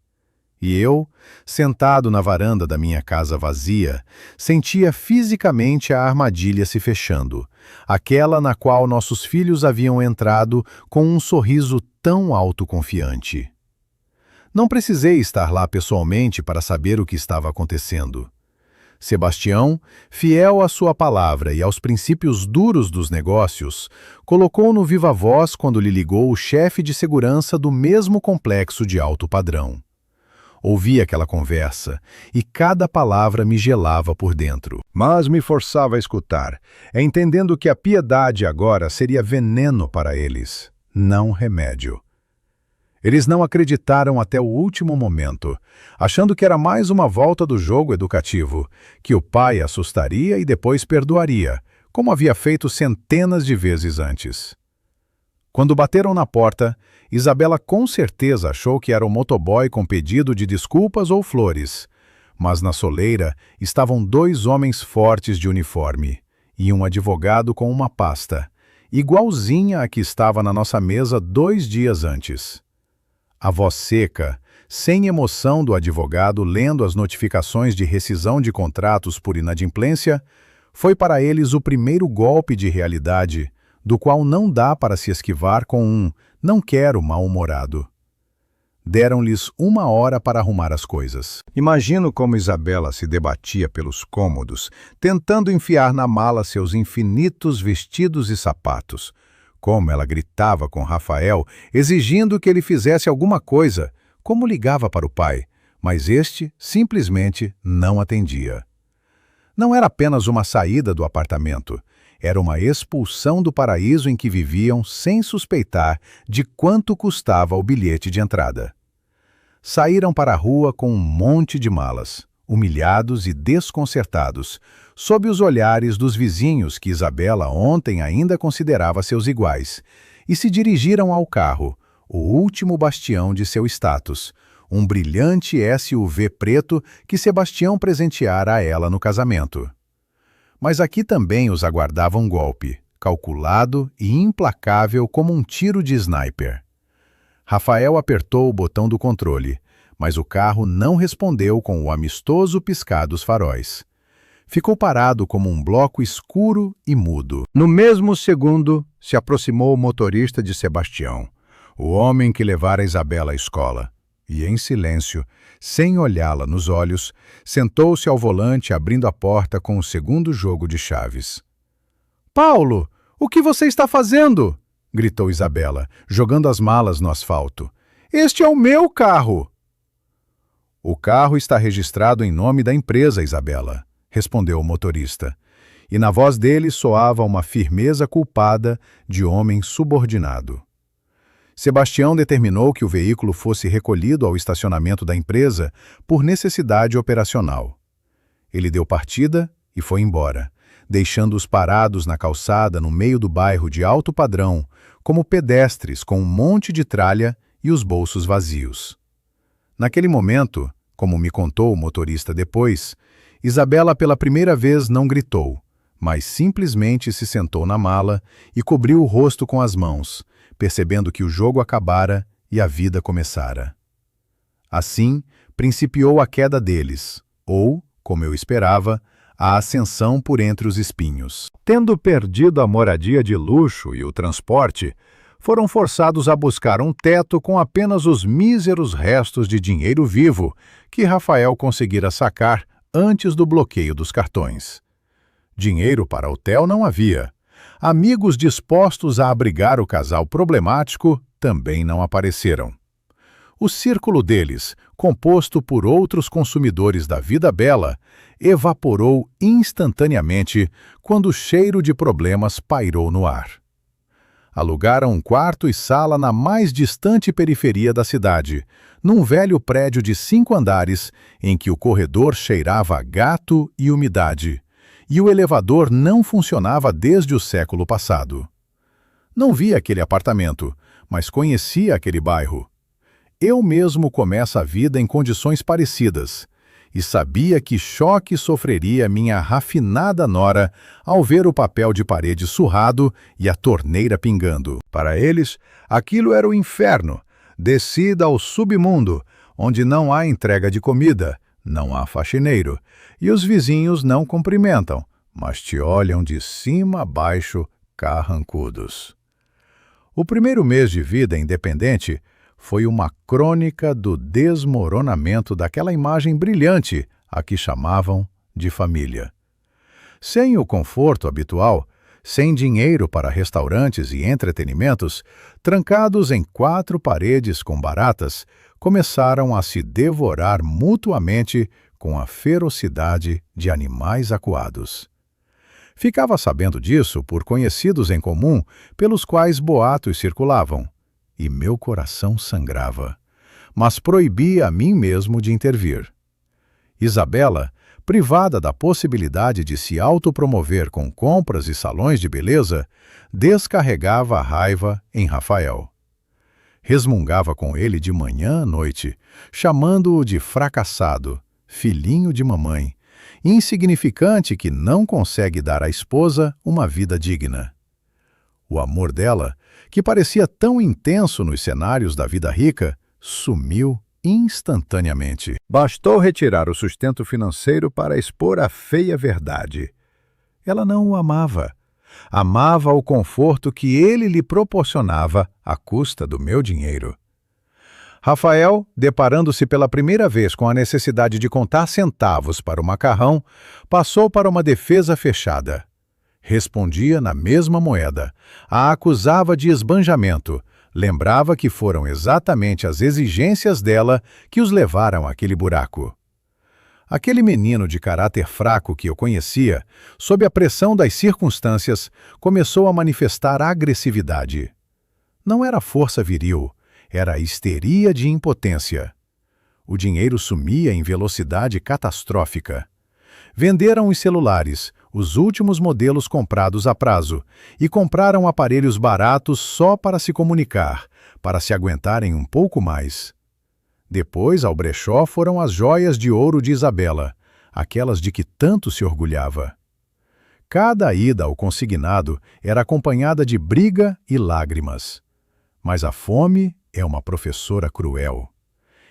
E eu, sentado na varanda da minha casa vazia, sentia fisicamente a armadilha se fechando, aquela na qual nossos filhos haviam entrado com um sorriso tão autoconfiante. Não precisei estar lá pessoalmente para saber o que estava acontecendo. Sebastião, fiel à sua palavra e aos princípios duros dos negócios, colocou no viva voz quando lhe ligou o chefe de segurança do mesmo complexo de alto padrão. Ouvi aquela conversa e cada palavra me gelava por dentro. Mas me forçava a escutar, entendendo que a piedade agora seria veneno para eles, não remédio. Eles não acreditaram até o último momento, achando que era mais uma volta do jogo educativo, que o pai assustaria e depois perdoaria, como havia feito centenas de vezes antes. Quando bateram na porta, Isabela com certeza achou que era o motoboy com pedido de desculpas ou flores, mas na soleira estavam 2 homens fortes de uniforme e um advogado com uma pasta, igualzinha a que estava na nossa mesa 2 dias antes. A voz seca, sem emoção do advogado lendo as notificações de rescisão de contratos por inadimplência, foi para eles o primeiro golpe de realidade, do qual não dá para se esquivar com um "não quero" mal-humorado. Deram-lhes 1 hora para arrumar as coisas. Imagino como Isabela se debatia pelos cômodos, tentando enfiar na mala seus infinitos vestidos e sapatos. Como ela gritava com Rafael, exigindo que ele fizesse alguma coisa, como ligava para o pai, mas este simplesmente não atendia. Não era apenas uma saída do apartamento, era uma expulsão do paraíso em que viviam sem suspeitar de quanto custava o bilhete de entrada. Saíram para a rua com um monte de malas, humilhados e desconcertados, sob os olhares dos vizinhos que Isabela ontem ainda considerava seus iguais, e se dirigiram ao carro, o último bastião de seu status, um brilhante SUV preto que Sebastião presenteara a ela no casamento. Mas aqui também os aguardava um golpe, calculado e implacável como um tiro de sniper. Rafael apertou o botão do controle, mas o carro não respondeu com o amistoso piscar dos faróis. Ficou parado como um bloco escuro e mudo. No mesmo segundo, se aproximou o motorista de Sebastião, o homem que levara Isabela à escola, e em silêncio, sem olhá-la nos olhos, sentou-se ao volante abrindo a porta com o segundo jogo de chaves. "Paulo, o que você está fazendo?" gritou Isabela, jogando as malas no asfalto. "Este é o meu carro!" "O carro está registrado em nome da empresa, Isabela", respondeu o motorista. e na voz dele soava uma firmeza culpada de homem subordinado. Sebastião determinou que o veículo fosse recolhido ao estacionamento da empresa por necessidade operacional. Ele deu partida e foi embora, deixando-os parados na calçada no meio do bairro de alto padrão, como pedestres com um monte de tralha e os bolsos vazios. Naquele momento, como me contou o motorista depois, Isabela pela primeira vez não gritou, mas simplesmente se sentou na mala e cobriu o rosto com as mãos, percebendo que o jogo acabara e a vida começara. Assim, principiou a queda deles, ou, como eu esperava, a ascensão por entre os espinhos. Tendo perdido a moradia de luxo e o transporte, foram forçados a buscar um teto com apenas os míseros restos de dinheiro vivo que Rafael conseguira sacar antes do bloqueio dos cartões. Dinheiro para hotel não havia. Amigos dispostos a abrigar o casal problemático também não apareceram. O círculo deles, composto por outros consumidores da vida bela, evaporou instantaneamente quando o cheiro de problemas pairou no ar. Alugaram um quarto e sala na mais distante periferia da cidade, num velho prédio de 5 andares em que o corredor cheirava a gato e umidade, e o elevador não funcionava desde o século passado. Não vi aquele apartamento, mas conhecia aquele bairro. Eu mesmo começo a vida em condições parecidas, e sabia que choque sofreria minha rafinada nora ao ver o papel de parede surrado e a torneira pingando. Para eles, aquilo era o inferno, descida ao submundo, onde não há entrega de comida, não há faxineiro, e os vizinhos não cumprimentam, mas te olham de cima a baixo, carrancudos. O primeiro mês de vida independente foi uma crônica do desmoronamento daquela imagem brilhante a que chamavam de família. Sem o conforto habitual, sem dinheiro para restaurantes e entretenimentos, trancados em 4 paredes com baratas, começaram a se devorar mutuamente com a ferocidade de animais acuados. Ficava sabendo disso por conhecidos em comum pelos quais boatos circulavam, e meu coração sangrava, mas proibia a mim mesmo de intervir. Isabela, privada da possibilidade de se autopromover com compras e salões de beleza, descarregava a raiva em Rafael. Resmungava com ele de manhã à noite, chamando-o de fracassado, filhinho de mamãe, insignificante que não consegue dar à esposa uma vida digna. O amor dela, que parecia tão intenso nos cenários da vida rica, sumiu instantaneamente. Bastou retirar o sustento financeiro para expor a feia verdade. Ela não o amava. Amava o conforto que ele lhe proporcionava à custa do meu dinheiro. Rafael, deparando-se pela primeira vez com a necessidade de contar centavos para o macarrão, passou para uma defesa fechada. Respondia na mesma moeda, a acusava de esbanjamento, lembrava que foram exatamente as exigências dela que os levaram àquele buraco. Aquele menino de caráter fraco que eu conhecia, sob a pressão das circunstâncias, começou a manifestar agressividade. Não era força viril, era histeria de impotência. O dinheiro sumia em velocidade catastrófica. Venderam os celulares, os últimos modelos comprados a prazo, e compraram aparelhos baratos só para se comunicar, para se aguentarem um pouco mais. Depois, ao brechó, foram as joias de ouro de Isabela, aquelas de que tanto se orgulhava. Cada ida ao consignado era acompanhada de briga e lágrimas. Mas a fome é uma professora cruel.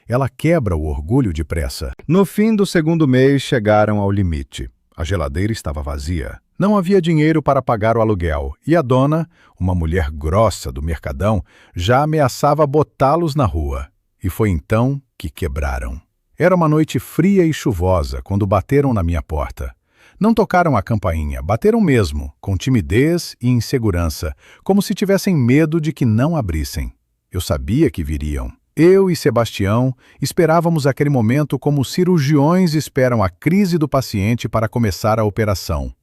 Ela quebra o orgulho depressa. No fim do segundo mês, chegaram ao limite. A geladeira estava vazia. Não havia dinheiro para pagar o aluguel, e a dona, uma mulher grossa do mercadão, já ameaçava botá-los na rua. E foi então que quebraram. Era uma noite fria e chuvosa quando bateram na minha porta. Não tocaram a campainha, bateram mesmo, com timidez e insegurança, como se tivessem medo de que não abrissem. Eu sabia que viriam. Eu e Sebastião esperávamos aquele momento como cirurgiões esperam a crise do paciente para começar a operação.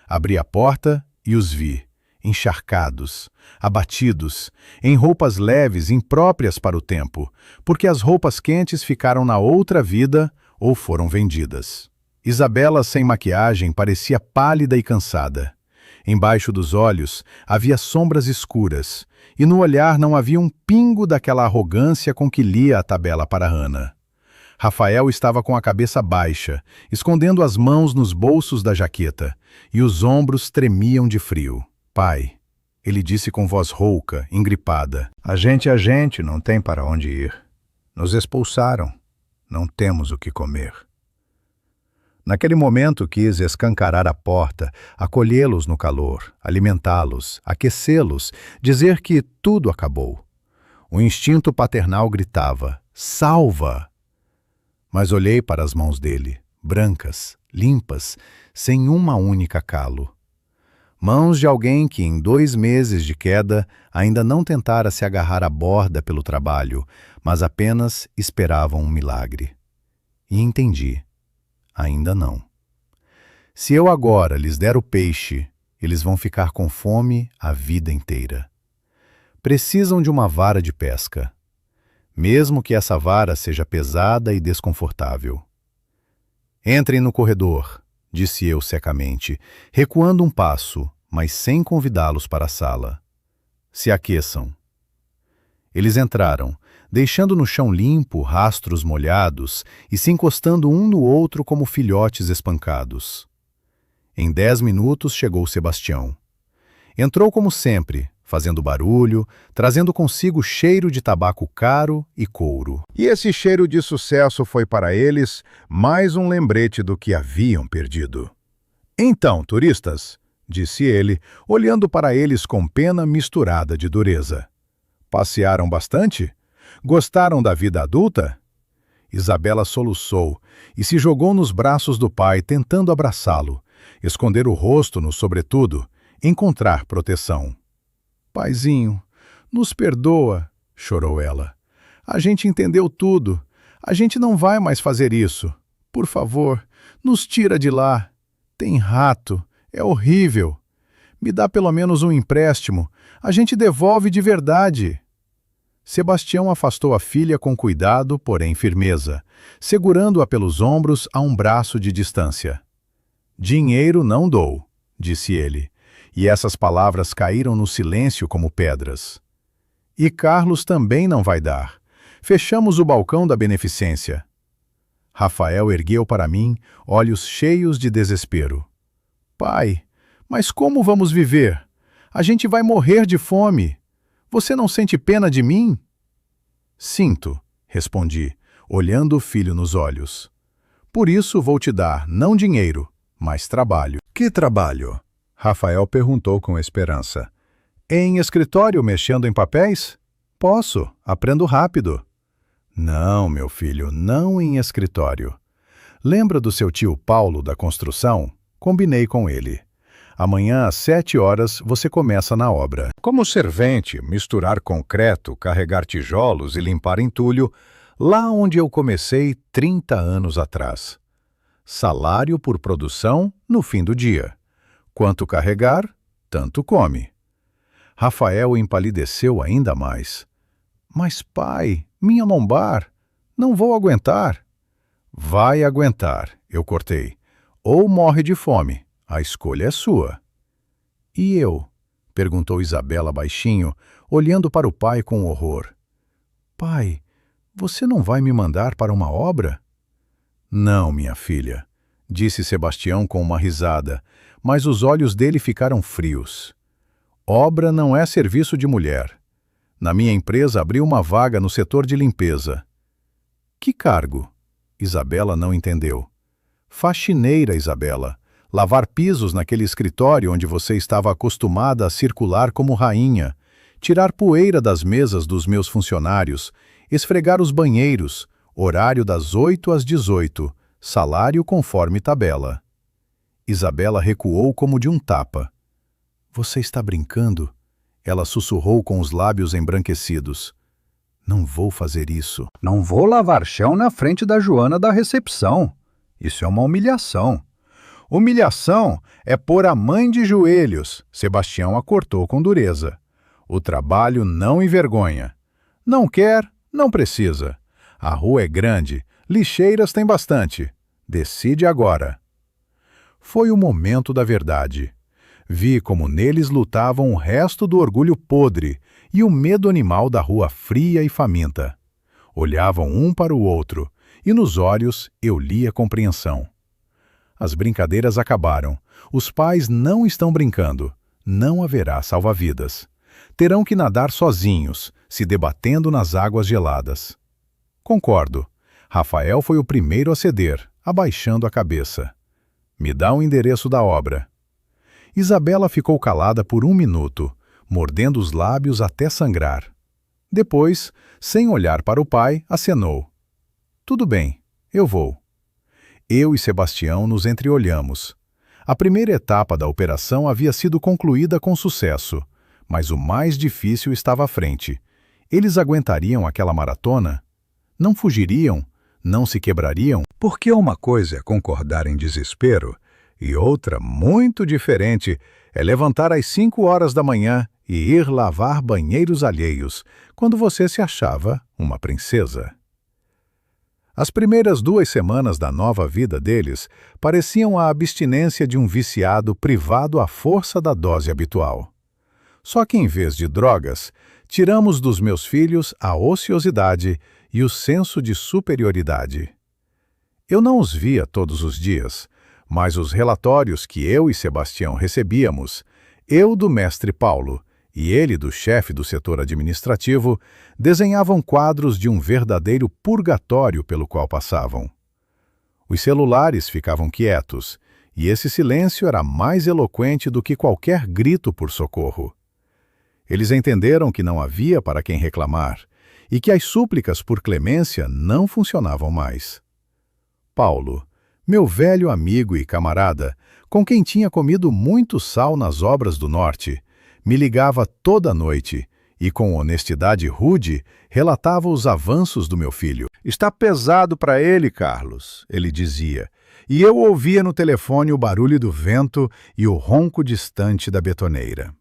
Abri a porta e os vi, encharcados, abatidos, em roupas leves impróprias para o tempo, porque as roupas quentes ficaram na outra vida ou foram vendidas. Isabela, sem maquiagem, parecia pálida e cansada. Embaixo dos olhos havia sombras escuras, e no olhar não havia um pingo daquela arrogância com que lia a tabela para Hannah. Rafael estava com a cabeça baixa, escondendo as mãos nos bolsos da jaqueta, e os ombros tremiam de frio. Pai, ele disse com voz rouca, engripada. A gente, não tem para onde ir. Nos expulsaram. Não temos o que comer. Naquele momento quis escancarar a porta, acolhê-los no calor, alimentá-los, aquecê-los, dizer que tudo acabou. O instinto paternal gritava, salva! Mas olhei para as mãos dele, brancas, limpas, sem uma única calo. Mãos de alguém que, em 2 meses de queda, ainda não tentara se agarrar à borda pelo trabalho, mas apenas esperavam um milagre. E entendi. Ainda não. Se eu agora lhes der o peixe, eles vão ficar com fome a vida inteira. Precisam de uma vara de pesca, mesmo que essa vara seja pesada e desconfortável. Entrem no corredor, disse eu secamente, recuando um passo, mas sem convidá-los para a sala. Se aqueçam. Eles entraram, deixando no chão limpo rastros molhados e se encostando um no outro como filhotes espancados. Em 10 minutos chegou Sebastião. Entrou como sempre, fazendo barulho, trazendo consigo cheiro de tabaco caro e couro. E esse cheiro de sucesso foi para eles mais um lembrete do que haviam perdido. Então, turistas, disse ele, olhando para eles com pena misturada de dureza. Passearam bastante? Gostaram da vida adulta? Isabela soluçou e se jogou nos braços do pai, tentando abraçá-lo, esconder o rosto no sobretudo, encontrar proteção. Paizinho, nos perdoa, chorou ela. A gente entendeu tudo. A gente não vai mais fazer isso. Por favor, nos tira de lá. Tem rato. É horrível. Me dá pelo menos um empréstimo. A gente devolve de verdade. Sebastião afastou a filha com cuidado, porém firmeza, segurando-a pelos ombros a um braço de distância. Dinheiro não dou, disse ele, e essas palavras caíram no silêncio como pedras. E Carlos também não vai dar. Fechamos o balcão da beneficência. Rafael ergueu para mim, olhos cheios de desespero. Pai, mas como vamos viver? A gente vai morrer de fome. Você não sente pena de mim? Sinto, respondi, olhando o filho nos olhos. Por isso vou te dar, não dinheiro, mas trabalho. Que trabalho? Rafael perguntou com esperança. Em escritório, mexendo em papéis? Posso, aprendo rápido. Não, meu filho, não em escritório. Lembra do seu tio Paulo da construção? Combinei com ele. Amanhã, às 7 horas, você começa na obra. Como servente, misturar concreto, carregar tijolos e limpar entulho, lá onde eu comecei 30 anos atrás. Salário por produção no fim do dia. Quanto carregar, tanto come. Rafael empalideceu ainda mais. Mas, pai, minha lombar, não vou aguentar. Vai aguentar, eu cortei. Ou morre de fome. A escolha é sua. E eu? Perguntou Isabela baixinho, olhando para o pai com horror. Pai, você não vai me mandar para uma obra? Não, minha filha, disse Sebastião com uma risada, mas os olhos dele ficaram frios. Obra não é serviço de mulher. Na minha empresa abriu uma vaga no setor de limpeza. Que cargo? Isabela não entendeu. Faxineira, Isabela. Lavar pisos naquele escritório onde você estava acostumada a circular como rainha, tirar poeira das mesas dos meus funcionários, esfregar os banheiros, horário das 8 às 18, salário conforme tabela. Isabela recuou como de um tapa. Você está brincando? Ela sussurrou com os lábios embranquecidos. Não vou fazer isso. Não vou lavar chão na frente da Joana da recepção. Isso é uma humilhação. Humilhação é pôr a mãe de joelhos, Sebastião a cortou com dureza. O trabalho não envergonha. Não quer, não precisa. A rua é grande, lixeiras tem bastante. Decide agora. Foi o momento da verdade. Vi como neles lutavam o resto do orgulho podre e o medo animal da rua fria e faminta. Olhavam um para o outro, e nos olhos eu li a compreensão. As brincadeiras acabaram. Os pais não estão brincando. Não haverá salva-vidas. Terão que nadar sozinhos, se debatendo nas águas geladas. Concordo. Rafael foi o primeiro a ceder, abaixando a cabeça. Me dá o endereço da obra. Isabela ficou calada por 1 minuto, mordendo os lábios até sangrar. Depois, sem olhar para o pai, acenou. Tudo bem, eu vou. Eu e Sebastião nos entreolhamos. A primeira etapa da operação havia sido concluída com sucesso, mas o mais difícil estava à frente. Eles aguentariam aquela maratona? Não fugiriam? Não se quebrariam? Porque uma coisa é concordar em desespero e outra, muito diferente, é levantar às 5 horas da manhã e ir lavar banheiros alheios, quando você se achava uma princesa. As primeiras 2 semanas da nova vida deles pareciam a abstinência de um viciado privado à força da dose habitual. Só que, em vez de drogas, tiramos dos meus filhos a ociosidade e o senso de superioridade. Eu não os via todos os dias, mas os relatórios que eu e Sebastião recebíamos, eu do mestre Paulo e ele do chefe do setor administrativo, desenhavam quadros de um verdadeiro purgatório pelo qual passavam. Os celulares ficavam quietos, e esse silêncio era mais eloquente do que qualquer grito por socorro. Eles entenderam que não havia para quem reclamar, e que as súplicas por clemência não funcionavam mais. Paulo, meu velho amigo e camarada, com quem tinha comido muito sal nas obras do norte, me ligava toda noite e, com honestidade rude, relatava os avanços do meu filho. Está pesado para ele, Carlos, ele dizia, e eu ouvia no telefone o barulho do vento e o ronco distante da betoneira.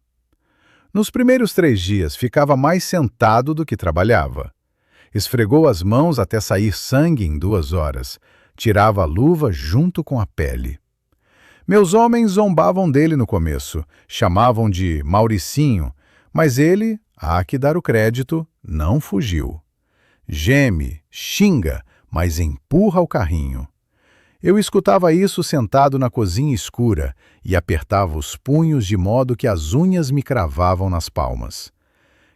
Nos primeiros 3 dias ficava mais sentado do que trabalhava. Esfregou as mãos até sair sangue em 2 horas. Tirava a luva junto com a pele. Meus homens zombavam dele no começo, chamavam de Mauricinho, mas ele, há que dar o crédito, não fugiu. Geme, xinga, mas empurra o carrinho. Eu escutava isso sentado na cozinha escura e apertava os punhos de modo que as unhas me cravavam nas palmas.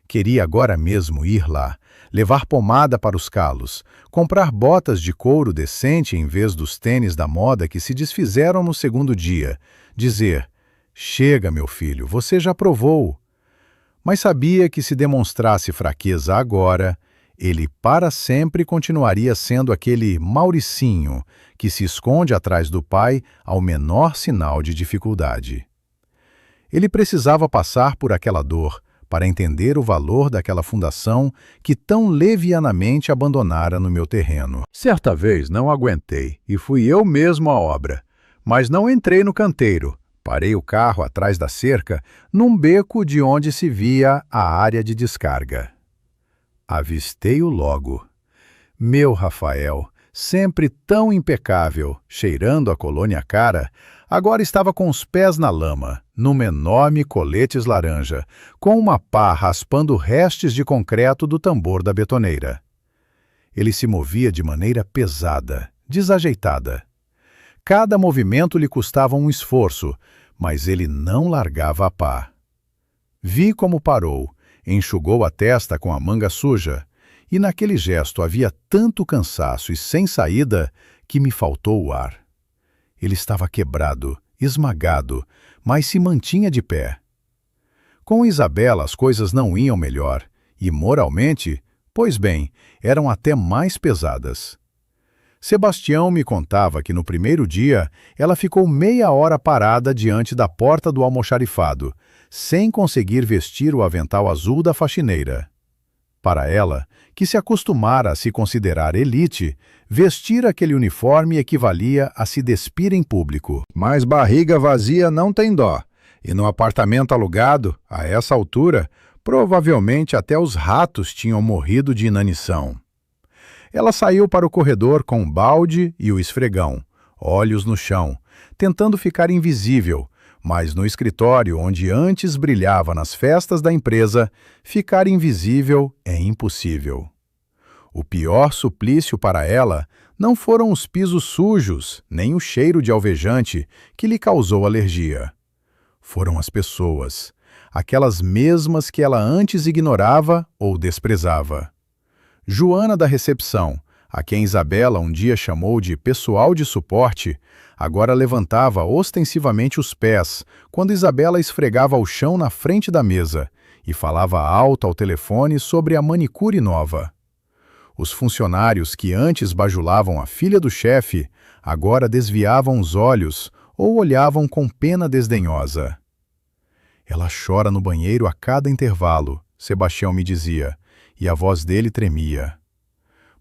Queria agora mesmo ir lá, levar pomada para os calos, comprar botas de couro decente em vez dos tênis da moda que se desfizeram no 2º dia, dizer, chega, meu filho, você já provou. Mas sabia que se demonstrasse fraqueza agora, ele para sempre continuaria sendo aquele Mauricinho que se esconde atrás do pai ao menor sinal de dificuldade. Ele precisava passar por aquela dor para entender o valor daquela fundação que tão levianamente abandonara no meu terreno. Certa vez não aguentei e fui eu mesmo à obra, mas não entrei no canteiro. Parei o carro atrás da cerca, num beco de onde se via a área de descarga. Avistei-o logo. Meu Rafael, sempre tão impecável, cheirando a colônia cara, agora estava com os pés na lama, num enorme coletes laranja, com uma pá raspando restes de concreto do tambor da betoneira. Ele se movia de maneira pesada, desajeitada. Cada movimento lhe custava um esforço, mas ele não largava a pá. Vi como parou, enxugou a testa com a manga suja, e naquele gesto havia tanto cansaço e sem saída que me faltou o ar. Ele estava quebrado, esmagado, mas se mantinha de pé. Com Isabela as coisas não iam melhor, e moralmente, pois bem, eram até mais pesadas. Sebastião me contava que no primeiro dia ela ficou meia hora parada diante da porta do almoxarifado, sem conseguir vestir o avental azul da faxineira. Para ela, que se acostumara a se considerar elite, vestir aquele uniforme equivalia a se despir em público. Mas barriga vazia não tem dó. E no apartamento alugado, a essa altura, provavelmente até os ratos tinham morrido de inanição. Ela saiu para o corredor com um balde e o esfregão, olhos no chão, tentando ficar invisível, mas no escritório onde antes brilhava nas festas da empresa, ficar invisível é impossível. O pior suplício para ela não foram os pisos sujos, nem o cheiro de alvejante que lhe causou alergia. Foram as pessoas, aquelas mesmas que ela antes ignorava ou desprezava. Joana da recepção, a quem Isabela um dia chamou de pessoal de suporte, agora levantava ostensivamente os pés quando Isabela esfregava o chão na frente da mesa e falava alto ao telefone sobre a manicure nova. Os funcionários que antes bajulavam a filha do chefe, agora desviavam os olhos ou olhavam com pena desdenhosa. Ela chora no banheiro a cada intervalo, Sebastião me dizia, e a voz dele tremia.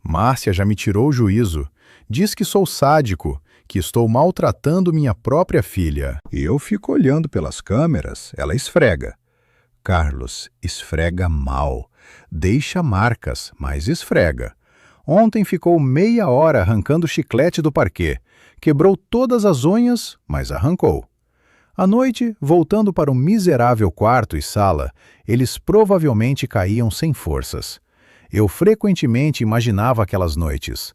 Márcia já me tirou o juízo, diz que sou sádico, que estou maltratando minha própria filha. E eu fico olhando pelas câmeras, ela esfrega. Carlos, esfrega mal. Deixa marcas, mas esfrega. Ontem ficou meia hora arrancando chiclete do parquê. Quebrou todas as unhas, mas arrancou. À noite, voltando para o miserável quarto e sala, eles provavelmente caíam sem forças. Eu frequentemente imaginava aquelas noites.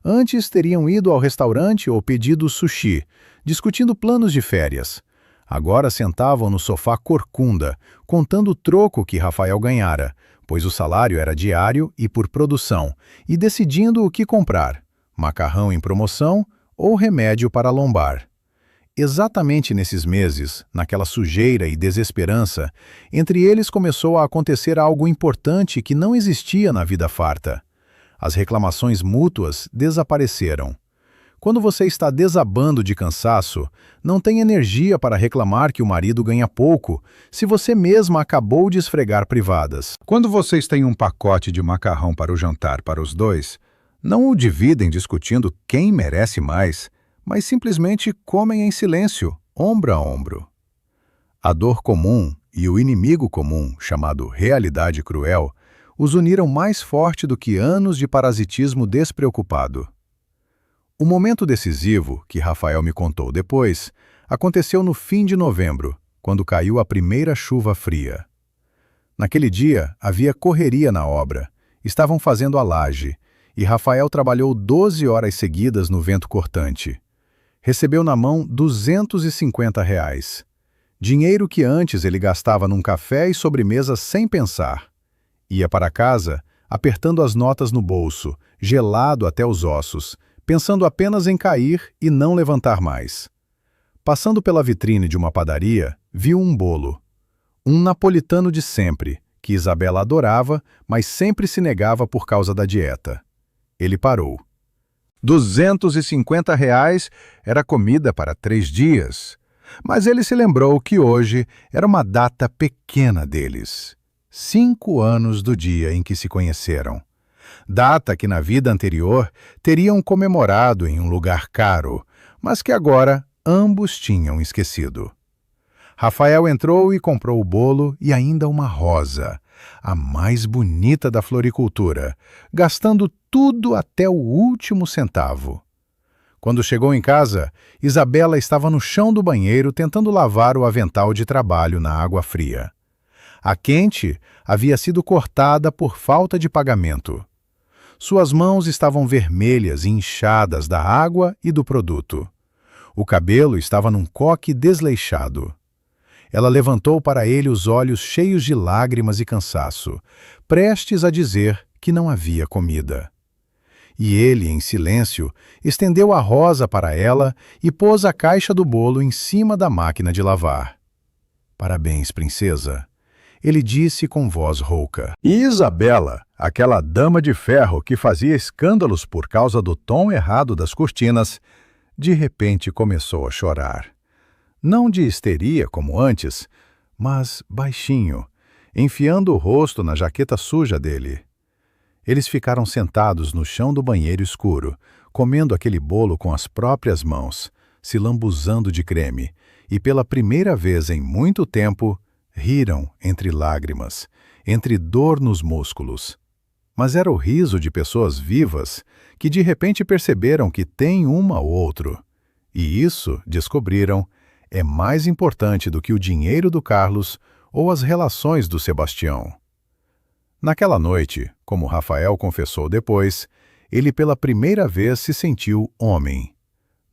Antes teriam ido ao restaurante ou pedido sushi, discutindo planos de férias. Agora sentavam no sofá corcunda, contando o troco que Rafael ganhara, pois o salário era diário e por produção, e decidindo o que comprar, macarrão em promoção ou remédio para a lombar. Exatamente nesses meses, naquela sujeira e desesperança, entre eles começou a acontecer algo importante que não existia na vida farta. As reclamações mútuas desapareceram. Quando você está desabando de cansaço, não tem energia para reclamar que o marido ganha pouco, se você mesma acabou de esfregar privadas. Quando vocês têm um pacote de macarrão para o jantar para os dois, não o dividem discutindo quem merece mais, mas simplesmente comem em silêncio, ombro a ombro. A dor comum e o inimigo comum, chamado realidade cruel, os uniram mais forte do que anos de parasitismo despreocupado. O momento decisivo, que Rafael me contou depois, aconteceu no fim de novembro, quando caiu a primeira chuva fria. Naquele dia, havia correria na obra, estavam fazendo a laje, e Rafael trabalhou 12 horas seguidas no vento cortante. Recebeu na mão R$ 250. Dinheiro que antes ele gastava num café e sobremesa sem pensar. Ia para casa, apertando as notas no bolso, gelado até os ossos, pensando apenas em cair e não levantar mais. Passando pela vitrine de uma padaria, viu um bolo. Um napolitano de sempre, que Isabela adorava, mas sempre se negava por causa da dieta. Ele parou. R$ 250 era comida para 3 dias. Mas ele se lembrou que hoje era uma data pequena deles. 5 anos do dia em que se conheceram. Data que na vida anterior teriam comemorado em um lugar caro, mas que agora ambos tinham esquecido. Rafael entrou e comprou o bolo e ainda uma rosa, a mais bonita da floricultura, gastando tudo até o último centavo. Quando chegou em casa, Isabela estava no chão do banheiro tentando lavar o avental de trabalho na água fria. A quente havia sido cortada por falta de pagamento. Suas mãos estavam vermelhas e inchadas da água e do produto. O cabelo estava num coque desleixado. Ela levantou para ele os olhos cheios de lágrimas e cansaço, prestes a dizer que não havia comida. E ele, em silêncio, estendeu a rosa para ela e pôs a caixa do bolo em cima da máquina de lavar. "Parabéns, princesa", ele disse com voz rouca. E Isabela, aquela dama de ferro que fazia escândalos por causa do tom errado das cortinas, de repente começou a chorar. Não de histeria como antes, mas baixinho, enfiando o rosto na jaqueta suja dele. Eles ficaram sentados no chão do banheiro escuro, comendo aquele bolo com as próprias mãos, se lambuzando de creme, e pela primeira vez em muito tempo, riram entre lágrimas, entre dor nos músculos. Mas era o riso de pessoas vivas que de repente perceberam que têm uma ou outro. E isso, descobriram, é mais importante do que o dinheiro do Carlos ou as relações do Sebastião. Naquela noite, como Rafael confessou depois, ele pela primeira vez se sentiu homem.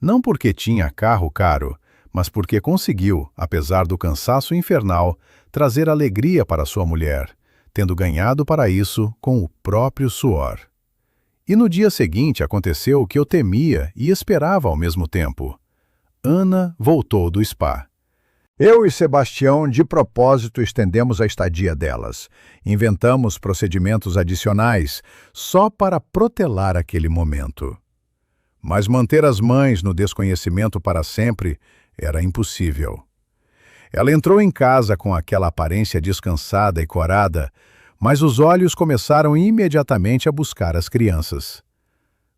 Não porque tinha carro caro, mas porque conseguiu, apesar do cansaço infernal, trazer alegria para sua mulher, tendo ganhado para isso com o próprio suor. E no dia seguinte aconteceu o que eu temia e esperava ao mesmo tempo. Ana voltou do spa. Eu e Sebastião, de propósito, estendemos a estadia delas. Inventamos procedimentos adicionais só para protelar aquele momento. Mas manter as mães no desconhecimento para sempre era impossível. Ela entrou em casa com aquela aparência descansada e corada, mas os olhos começaram imediatamente a buscar as crianças.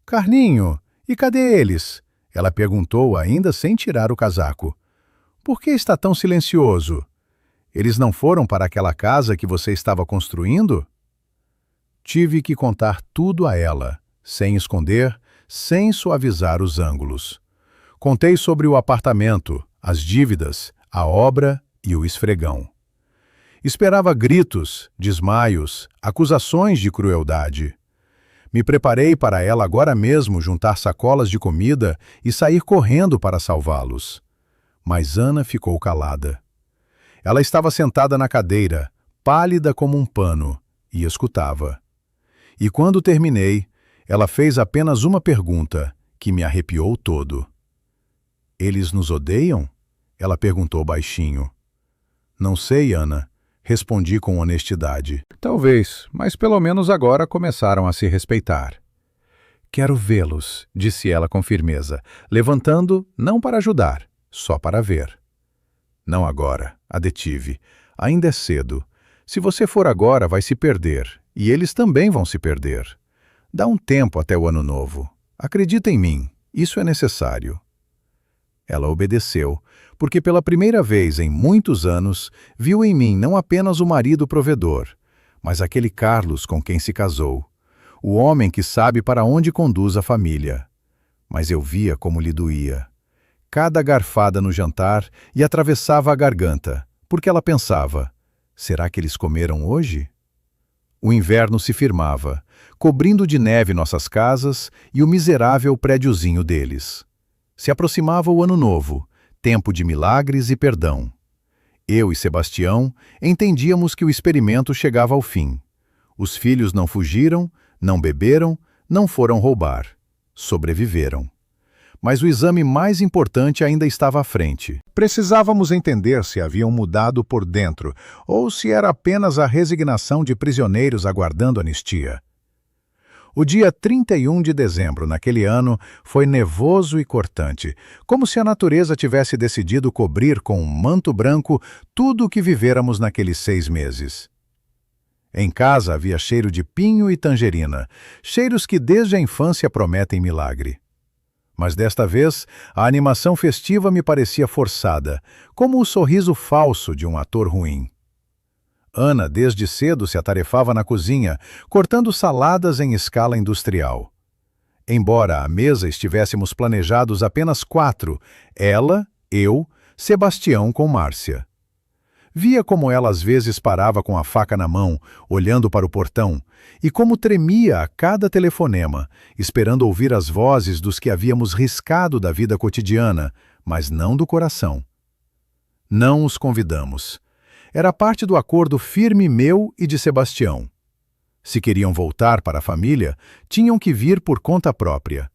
«Carlinho, e cadê eles?» Ela perguntou, ainda sem tirar o casaco. «Por que está tão silencioso? Eles não foram para aquela casa que você estava construindo?» Tive que contar tudo a ela, sem esconder, sem suavizar os ângulos. Contei sobre o apartamento, as dívidas, a obra e o esfregão. Esperava gritos, desmaios, acusações de crueldade. Me preparei para ela agora mesmo juntar sacolas de comida e sair correndo para salvá-los. Mas Ana ficou calada. Ela estava sentada na cadeira, pálida como um pano, e escutava. E quando terminei, ela fez apenas uma pergunta, que me arrepiou todo. «Eles nos odeiam?» Ela perguntou baixinho. «Não sei, Ana», respondi com honestidade. «Talvez, mas pelo menos agora começaram a se respeitar». «Quero vê-los», disse ela com firmeza, levantando, não para ajudar, só para ver. «Não agora», a detive. «Ainda é cedo. Se você for agora, vai se perder, e eles também vão se perder. Dá um tempo até o ano novo. Acredita em mim, isso é necessário». Ela obedeceu, porque pela primeira vez em muitos anos viu em mim não apenas o marido provedor, mas aquele Carlos com quem se casou, o homem que sabe para onde conduz a família. Mas eu via como lhe doía. Cada garfada no jantar e atravessava a garganta, porque ela pensava, será que eles comeram hoje? O inverno se firmava, cobrindo de neve nossas casas e o miserável prédiozinho deles. Se aproximava o ano novo, tempo de milagres e perdão. Eu e Sebastião entendíamos que o experimento chegava ao fim. Os filhos não fugiram, não beberam, não foram roubar. Sobreviveram. Mas o exame mais importante ainda estava à frente. Precisávamos entender se haviam mudado por dentro ou se era apenas a resignação de prisioneiros aguardando anistia. O dia 31 de dezembro, naquele ano, foi nevoso e cortante, como se a natureza tivesse decidido cobrir com um manto branco tudo o que vivéramos naqueles 6 meses. Em casa havia cheiro de pinho e tangerina, cheiros que desde a infância prometem milagre. Mas desta vez, a animação festiva me parecia forçada, como o sorriso falso de um ator ruim. Ana, desde cedo, se atarefava na cozinha, cortando saladas em escala industrial. Embora à mesa estivéssemos planejados apenas 4, ela, eu, Sebastião com Márcia. Via como ela às vezes parava com a faca na mão, olhando para o portão, e como tremia a cada telefonema, esperando ouvir as vozes dos que havíamos riscado da vida cotidiana, mas não do coração. Não os convidamos. Era parte do acordo firme meu e de Sebastião. Se queriam voltar para a família, tinham que vir por conta própria.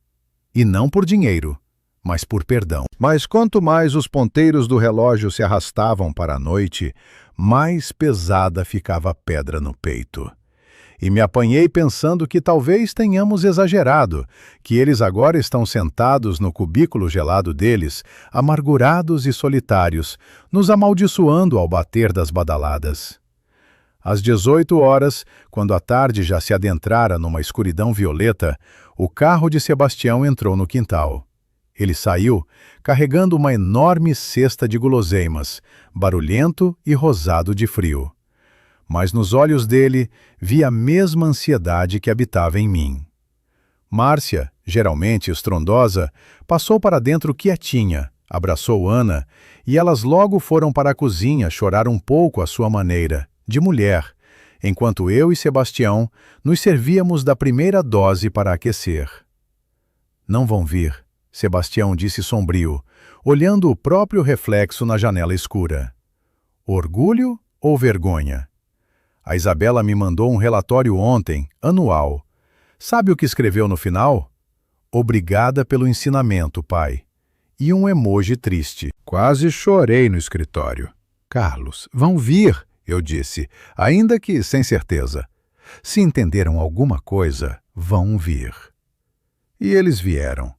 E não por dinheiro, mas por perdão. Mas quanto mais os ponteiros do relógio se arrastavam para a noite, mais pesada ficava a pedra no peito. E me apanhei pensando que talvez tenhamos exagerado, que eles agora estão sentados no cubículo gelado deles, amargurados e solitários, nos amaldiçoando ao bater das badaladas. Às 18 horas, quando a tarde já se adentrara numa escuridão violeta, o carro de Sebastião entrou no quintal. Ele saiu, carregando uma enorme cesta de guloseimas, barulhento e rosado de frio. Mas nos olhos dele vi a mesma ansiedade que habitava em mim. Márcia, geralmente estrondosa, passou para dentro quietinha, abraçou Ana, e elas logo foram para a cozinha chorar um pouco à sua maneira, de mulher, enquanto eu e Sebastião nos servíamos da primeira dose para aquecer. Não vão vir, Sebastião disse sombrio, olhando o próprio reflexo na janela escura. Orgulho ou vergonha? A Isabela me mandou um relatório ontem, anual. Sabe o que escreveu no final? Obrigada pelo ensinamento, pai. E um emoji triste. Quase chorei no escritório. Carlos, vão vir, eu disse, ainda que sem certeza. Se entenderam alguma coisa, vão vir. E eles vieram.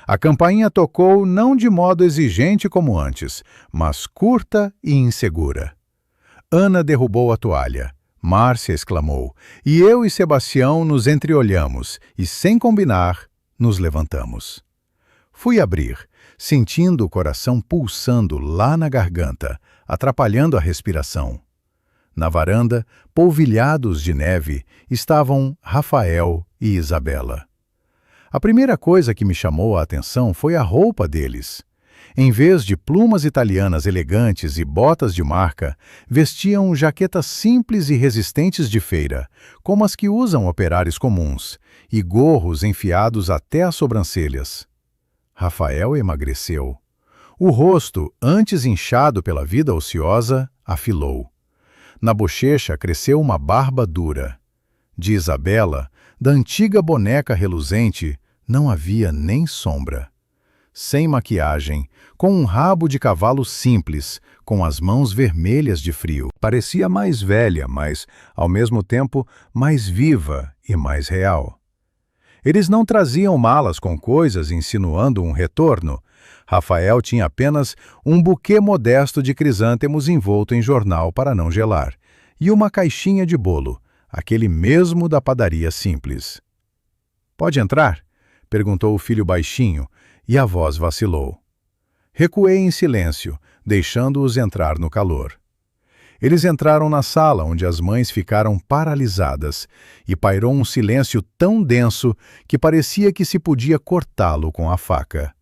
A campainha tocou não de modo exigente como antes, mas curta e insegura. Ana derrubou a toalha. Márcia exclamou, e eu e Sebastião nos entreolhamos e, sem combinar, nos levantamos. Fui abrir, sentindo o coração pulsando lá na garganta, atrapalhando a respiração. Na varanda, polvilhados de neve, estavam Rafael e Isabela. A primeira coisa que me chamou a atenção foi a roupa deles. Em vez de plumas italianas elegantes e botas de marca, vestiam jaquetas simples e resistentes de feira, como as que usam operários comuns, e gorros enfiados até as sobrancelhas. Rafael emagreceu. O rosto, antes inchado pela vida ociosa, afilou. Na bochecha cresceu uma barba dura. De Isabela, da antiga boneca reluzente, não havia nem sombra. Sem maquiagem, com um rabo de cavalo simples, com as mãos vermelhas de frio. Parecia mais velha, mas, ao mesmo tempo, mais viva e mais real. Eles não traziam malas com coisas insinuando um retorno. Rafael tinha apenas um buquê modesto de crisântemos envolto em jornal para não gelar, e uma caixinha de bolo, aquele mesmo da padaria simples. "Pode entrar?" perguntou o filho baixinho, e a voz vacilou. Recuei em silêncio, deixando-os entrar no calor. Eles entraram na sala, onde as mães ficaram paralisadas, e pairou um silêncio tão denso que parecia que se podia cortá-lo com a faca.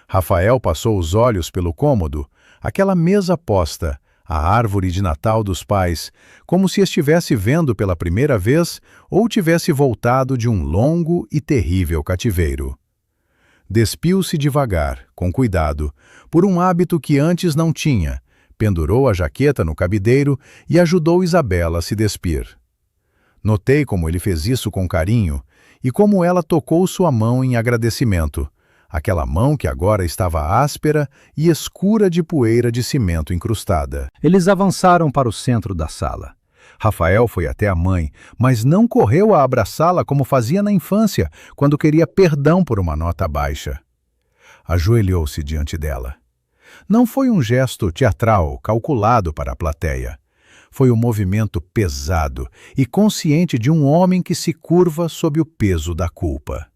Rafael passou os olhos pelo cômodo, aquela mesa posta, a árvore de Natal dos pais, como se estivesse vendo pela primeira vez ou tivesse voltado de um longo e terrível cativeiro. Despiu-se devagar, com cuidado, por um hábito que antes não tinha, pendurou a jaqueta no cabideiro e ajudou Isabela a se despir. Notei como ele fez isso com carinho e como ela tocou sua mão em agradecimento, aquela mão que agora estava áspera e escura de poeira de cimento incrustada. Eles avançaram para o centro da sala. Rafael foi até a mãe, mas não correu a abraçá-la como fazia na infância, quando queria perdão por uma nota baixa. Ajoelhou-se diante dela. Não foi um gesto teatral, calculado para a plateia. Foi um movimento pesado e consciente de um homem que se curva sob o peso da culpa.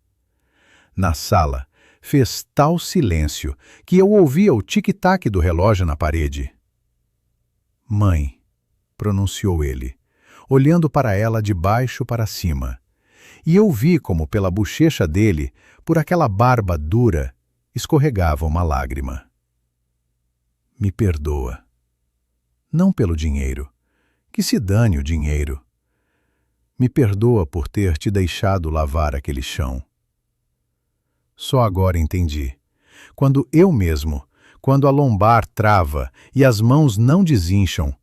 Na sala, fez tal silêncio que eu ouvia o tic-tac do relógio na parede. "Mãe", pronunciou ele, olhando para ela de baixo para cima. E eu vi como pela bochecha dele, por aquela barba dura, escorregava uma lágrima. "Me perdoa. Não pelo dinheiro. Que se dane o dinheiro. Me perdoa por ter te deixado lavar aquele chão." Só agora entendi. Quando a lombar trava e as mãos não desincham,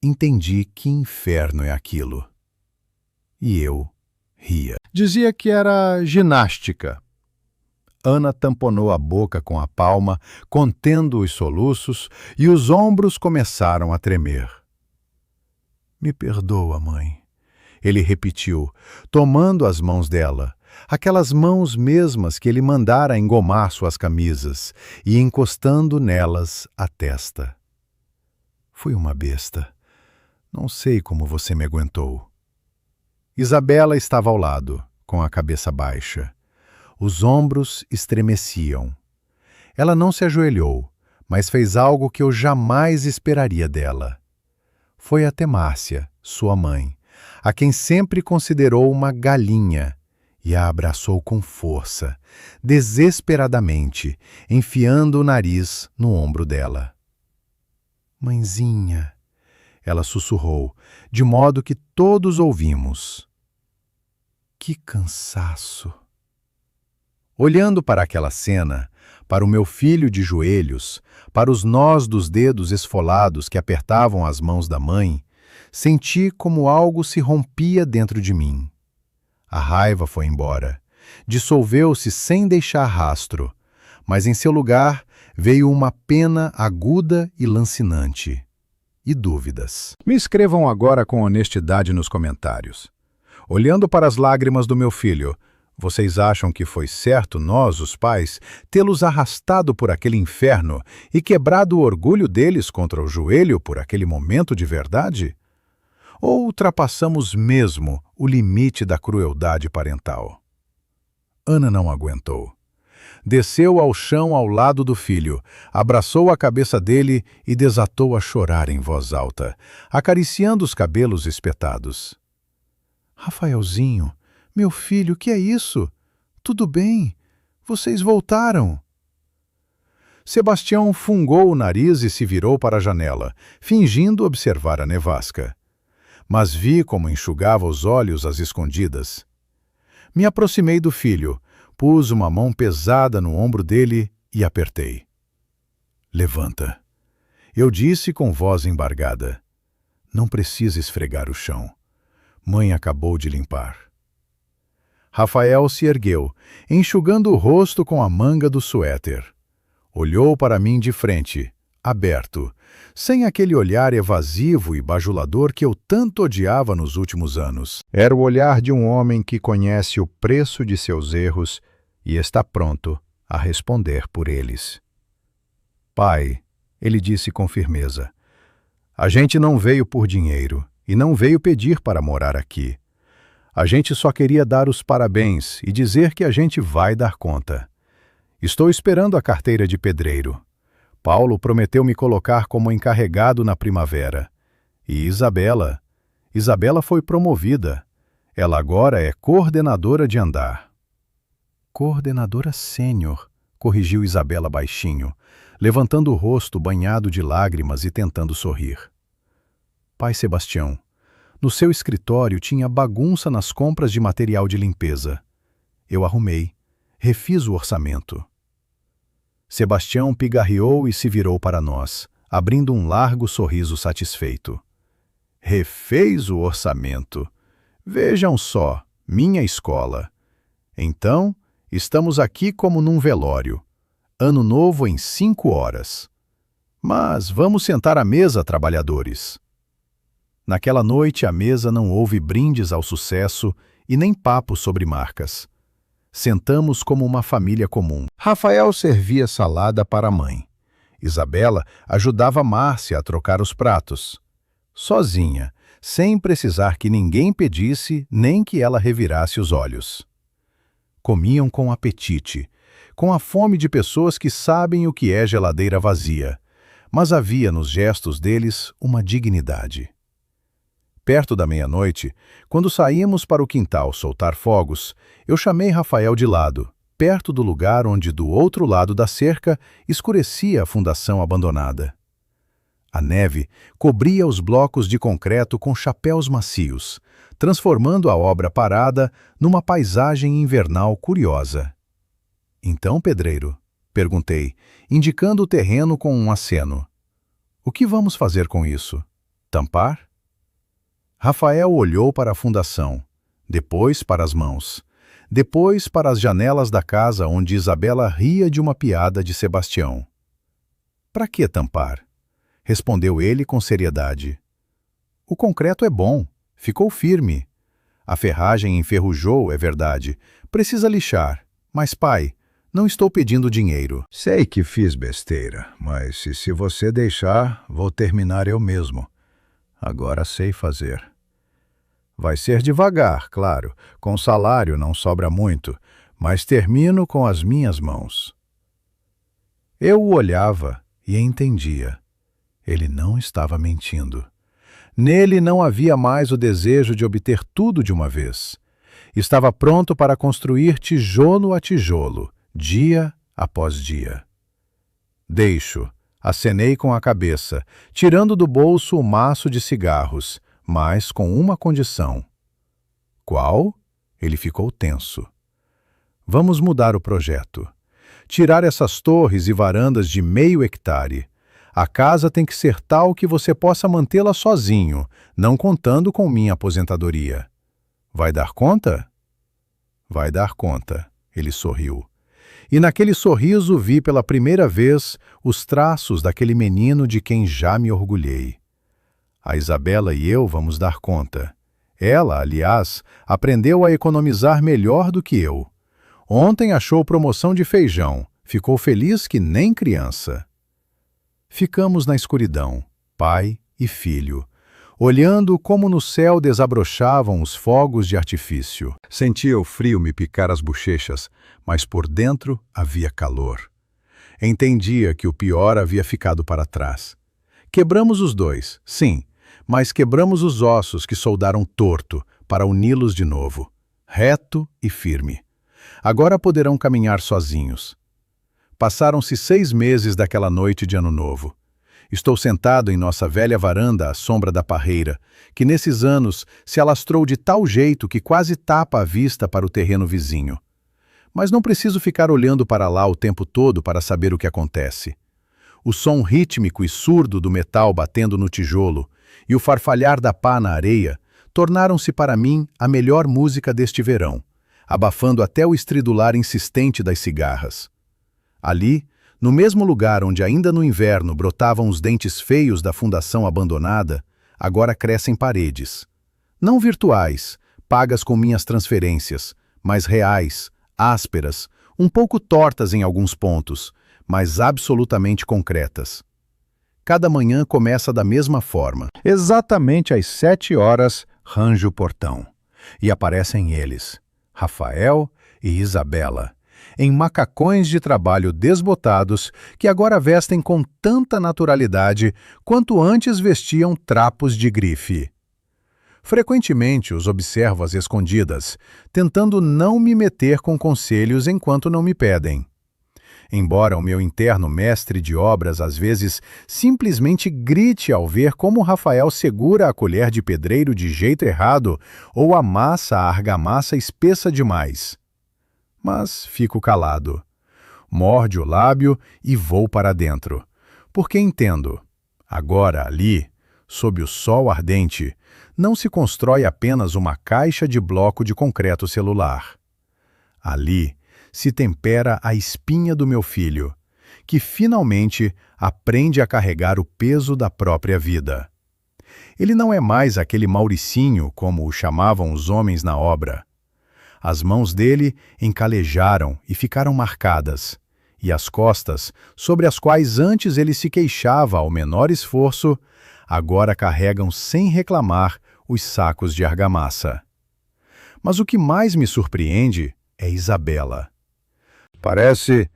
entendi que inferno é aquilo. E eu ria. Dizia que era ginástica. Ana tamponou a boca com a palma, contendo os soluços, e os ombros começaram a tremer. "Me perdoa, mãe", ele repetiu, tomando as mãos dela, aquelas mãos mesmas que ele mandara engomar suas camisas, e encostando nelas a testa. "Fui uma besta. Não sei como você me aguentou. Isabela estava ao lado, com a cabeça baixa. Os ombros estremeciam. Ela não se ajoelhou, mas fez algo que eu jamais esperaria dela. Foi até Márcia, sua mãe, a quem sempre considerou uma galinha, e a abraçou com força, desesperadamente, enfiando o nariz no ombro dela. Mãezinha, ela sussurrou, de modo que todos ouvimos. Que cansaço! Olhando para aquela cena, para o meu filho de joelhos, para os nós dos dedos esfolados que apertavam as mãos da mãe, senti como algo se rompia dentro de mim. A raiva foi embora, dissolveu-se sem deixar rastro, mas em seu lugar veio uma pena aguda e lancinante. E dúvidas. Me escrevam agora com honestidade nos comentários. Olhando para as lágrimas do meu filho, vocês acham que foi certo nós, os pais, tê-los arrastado por aquele inferno e quebrado o orgulho deles contra o joelho por aquele momento de verdade? Ou ultrapassamos mesmo o limite da crueldade parental? Ana não aguentou. Desceu ao chão ao lado do filho, abraçou a cabeça dele e desatou a chorar em voz alta, acariciando os cabelos espetados. Rafaelzinho, meu filho, o que é isso? Tudo bem? Vocês voltaram. Sebastião fungou o nariz e se virou para a janela, fingindo observar a nevasca. Mas vi como enxugava os olhos às escondidas. Me aproximei do filho, pus uma mão pesada no ombro dele e apertei. Levanta. Eu disse com voz embargada. Não precisa esfregar o chão. Mãe acabou de limpar. Rafael se ergueu, enxugando o rosto com a manga do suéter. Olhou para mim de frente, aberto, sem aquele olhar evasivo e bajulador que eu tanto odiava nos últimos anos. Era o olhar de um homem que conhece o preço de seus erros e está pronto a responder por eles. Pai, ele disse com firmeza, a gente não veio por dinheiro e não veio pedir para morar aqui. A gente só queria dar os parabéns e dizer que a gente vai dar conta. Estou esperando a carteira de pedreiro. Paulo prometeu me colocar como encarregado na primavera. E Isabela foi promovida. Ela agora é coordenadora de andar. Coordenadora sênior, corrigiu Isabela baixinho, levantando o rosto banhado de lágrimas e tentando sorrir. Pai Sebastião, no seu escritório tinha bagunça nas compras de material de limpeza. Eu arrumei, refiz o orçamento. Sebastião pigarreou e se virou para nós, abrindo um largo sorriso satisfeito. Refez o orçamento. Vejam só, minha escola. Então, estamos aqui como num velório. Ano novo em 5 horas. Mas vamos sentar à mesa, trabalhadores. Naquela noite, à mesa não houve brindes ao sucesso e nem papo sobre marcas. Sentamos como uma família comum. Rafael servia salada para a mãe. Isabela ajudava Márcia a trocar os pratos. Sozinha, sem precisar que ninguém pedisse nem que ela revirasse os olhos. Comiam com apetite, com a fome de pessoas que sabem o que é geladeira vazia, mas havia nos gestos deles uma dignidade. Perto da meia-noite, quando saímos para o quintal soltar fogos, eu chamei Rafael de lado, perto do lugar onde do outro lado da cerca escurecia a fundação abandonada. A neve cobria os blocos de concreto com chapéus macios, transformando a obra parada numa paisagem invernal curiosa. Então, pedreiro, perguntei, indicando o terreno com um aceno. O que vamos fazer com isso? Tampar? Rafael olhou para a fundação, depois para as mãos, depois para as janelas da casa onde Isabela ria de uma piada de Sebastião. Para que tampar? Respondeu ele com seriedade. O concreto é bom, ficou firme. A ferragem enferrujou, é verdade, precisa lixar. Mas, pai, não estou pedindo dinheiro. Sei que fiz besteira, mas se você deixar, vou terminar eu mesmo. Agora sei fazer. Vai ser devagar, claro. Com salário não sobra muito, mas termino com as minhas mãos. Eu o olhava e entendia. Ele não estava mentindo. Nele não havia mais o desejo de obter tudo de uma vez. Estava pronto para construir tijolo a tijolo, dia após dia. Deixo, acenei com a cabeça, tirando do bolso o maço de cigarros, mas com uma condição. Qual? Ele ficou tenso. Vamos mudar o projeto. Tirar essas torres e varandas de meio hectare. A casa tem que ser tal que você possa mantê-la sozinho, não contando com minha aposentadoria. Vai dar conta? Vai dar conta, ele sorriu. E naquele sorriso vi pela primeira vez os traços daquele menino de quem já me orgulhei. A Isabela e eu vamos dar conta. Ela, aliás, aprendeu a economizar melhor do que eu. Ontem achou promoção de feijão, ficou feliz que nem criança. Ficamos na escuridão, pai e filho, olhando como no céu desabrochavam os fogos de artifício. Sentia o frio me picar as bochechas, mas por dentro havia calor. Entendia que o pior havia ficado para trás. Quebramos os dois, sim, mas quebramos os ossos que soldaram torto para uni-los de novo, reto e firme. Agora poderão caminhar sozinhos. Passaram-se 6 meses daquela noite de Ano Novo. Estou sentado em nossa velha varanda à sombra da parreira, que nesses anos se alastrou de tal jeito que quase tapa a vista para o terreno vizinho. Mas não preciso ficar olhando para lá o tempo todo para saber o que acontece. O som rítmico e surdo do metal batendo no tijolo e o farfalhar da pá na areia tornaram-se para mim a melhor música deste verão, abafando até o estridular insistente das cigarras. Ali, no mesmo lugar onde ainda no inverno brotavam os dentes feios da fundação abandonada, agora crescem paredes. Não virtuais, pagas com minhas transferências, mas reais, ásperas, um pouco tortas em alguns pontos, mas absolutamente concretas. Cada manhã começa da mesma forma. Exatamente às 7 horas, range o portão. E aparecem eles, Rafael e Isabela, em macacões de trabalho desbotados que agora vestem com tanta naturalidade quanto antes vestiam trapos de grife. Frequentemente os observo às escondidas, tentando não me meter com conselhos enquanto não me pedem. Embora o meu interno mestre de obras às vezes simplesmente grite ao ver como Rafael segura a colher de pedreiro de jeito errado ou amassa a argamassa espessa demais. Mas fico calado. Morde o lábio e vou para dentro. Porque entendo. Agora, ali, sob o sol ardente, não se constrói apenas uma caixa de bloco de concreto celular. Ali se tempera a espinha do meu filho, que finalmente aprende a carregar o peso da própria vida. Ele não é mais aquele Mauricinho, como o chamavam os homens na obra. As mãos dele encalejaram e ficaram marcadas, e as costas, sobre as quais antes ele se queixava ao menor esforço, agora carregam sem reclamar os sacos de argamassa. Mas o que mais me surpreende é Isabela. Parece,